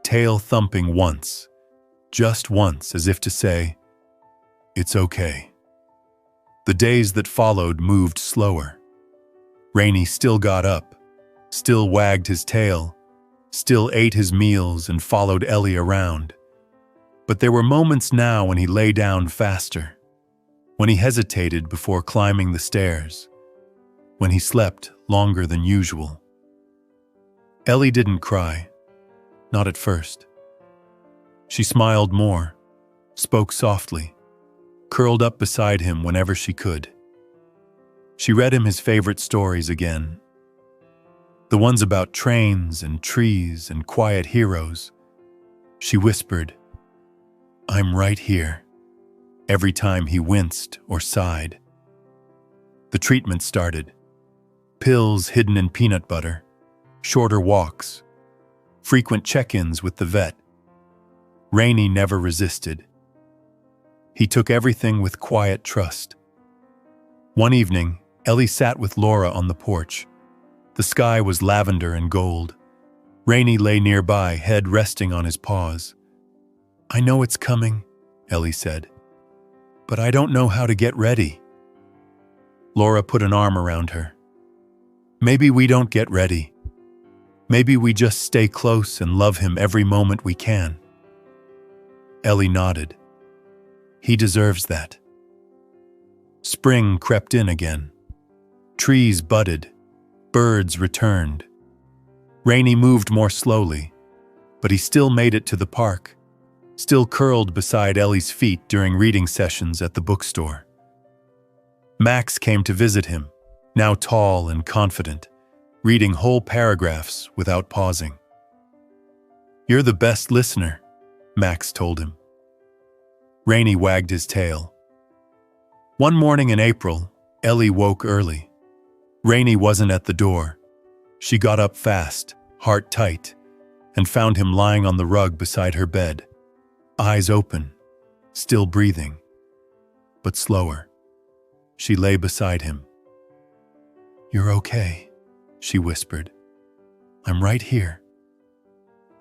A: tail thumping once, just once, as if to say, "It's okay." The days that followed moved slower. Rainey still got up, still wagged his tail, still ate his meals and followed Ellie around. But there were moments now when he lay down faster, when he hesitated before climbing the stairs, when he slept longer than usual. Ellie didn't cry, not at first. She smiled more, spoke softly, curled up beside him whenever she could. She read him his favorite stories again, the ones about trains and trees and quiet heroes. She whispered, "I'm right here," every time he winced or sighed. The treatment started. Pills hidden in peanut butter, shorter walks, frequent check-ins with the vet. Rainey never resisted. He took everything with quiet trust. One evening, Ellie sat with Laura on the porch. The sky was lavender and gold. Rainey lay nearby, head resting on his paws. "I know it's coming," Ellie said, "but I don't know how to get ready." Laura put an arm around her. "Maybe we don't get ready. Maybe we just stay close and love him every moment we can." Ellie nodded. "He deserves that." Spring crept in again. Trees budded. Birds returned. Rainey moved more slowly, but he still made it to the park, still curled beside Ellie's feet during reading sessions at the bookstore. Max came to visit him, now tall and confident, reading whole paragraphs without pausing. "You're the best listener," Max told him. Rainey wagged his tail. One morning in April, Ellie woke early. Rainey wasn't at the door. She got up fast, heart tight, and found him lying on the rug beside her bed, eyes open, still breathing, but slower. She lay beside him. "You're okay," she whispered. "I'm right here."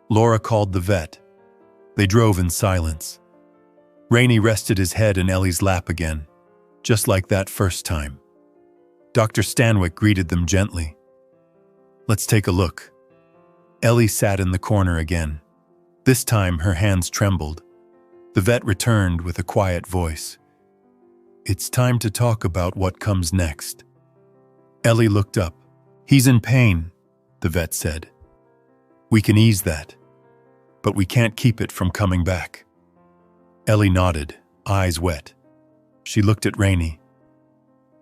A: Laura called the vet. They drove in silence. Rainey rested his head in Ellie's lap again, just like that first time. Dr. Stanwyck greeted them gently. "Let's take a look." Ellie sat in the corner again. This time her hands trembled. The vet returned with a quiet voice. "It's time to talk about what comes next." Ellie looked up. "He's in pain," the vet said. "We can ease that, but we can't keep it from coming back." Ellie nodded, eyes wet. She looked at Rainey.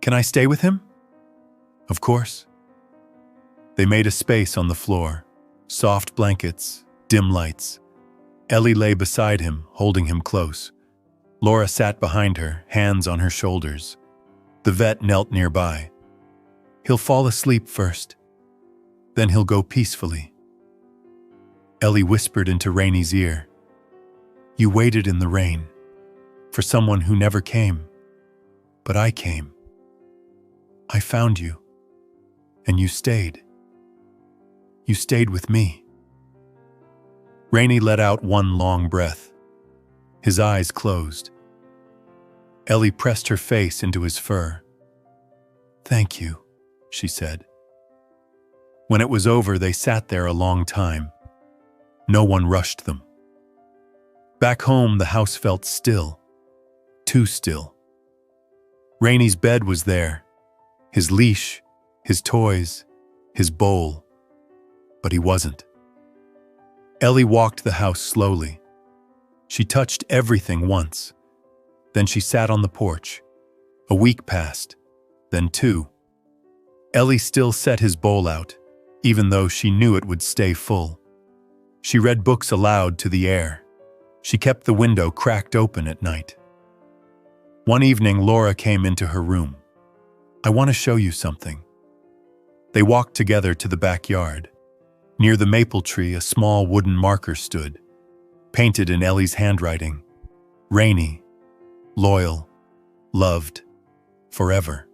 A: "Can I stay with him?" "Of course." They made a space on the floor. Soft blankets, dim lights. Ellie lay beside him, holding him close. Laura sat behind her, hands on her shoulders. The vet knelt nearby. "He'll fall asleep first. Then he'll go peacefully." Ellie whispered into Rainey's ear. "You waited in the rain for someone who never came, but I came. I found you, and you stayed. You stayed with me." Rainey let out one long breath. His eyes closed. Ellie pressed her face into his fur. "Thank you," she said. When it was over, they sat there a long time. No one rushed them. Back home, the house felt still. Too still. Rainey's bed was there. His leash, his toys, his bowl. But he wasn't. Ellie walked the house slowly. She touched everything once. Then she sat on the porch. A week passed, then 2. Ellie still set his bowl out, even though she knew it would stay full. She read books aloud to the air. She kept the window cracked open at night. One evening, Laura came into her room. "I want to show you something." They walked together to the backyard. Near the maple tree, a small wooden marker stood, painted in Ellie's handwriting. Rainey, loyal, loved, forever.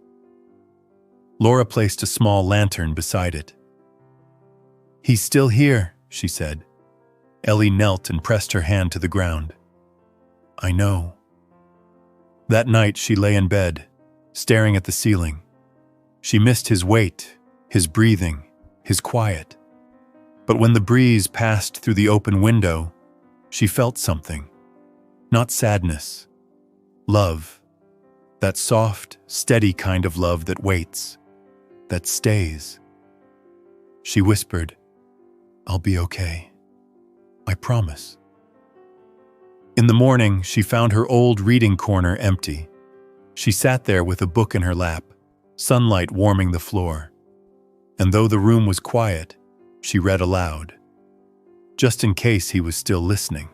A: Laura placed a small lantern beside it. "He's still here," she said. Ellie knelt and pressed her hand to the ground. "I know." That night she lay in bed, staring at the ceiling. She missed his weight, his breathing, his quiet. But when the breeze passed through the open window, she felt something. Not sadness. Love. That soft, steady kind of love that waits, that stays. She whispered, "I'll be okay. I promise." In the morning, she found her old reading corner empty. She sat there with a book in her lap, sunlight warming the floor. And though the room was quiet, she read aloud, just in case he was still listening.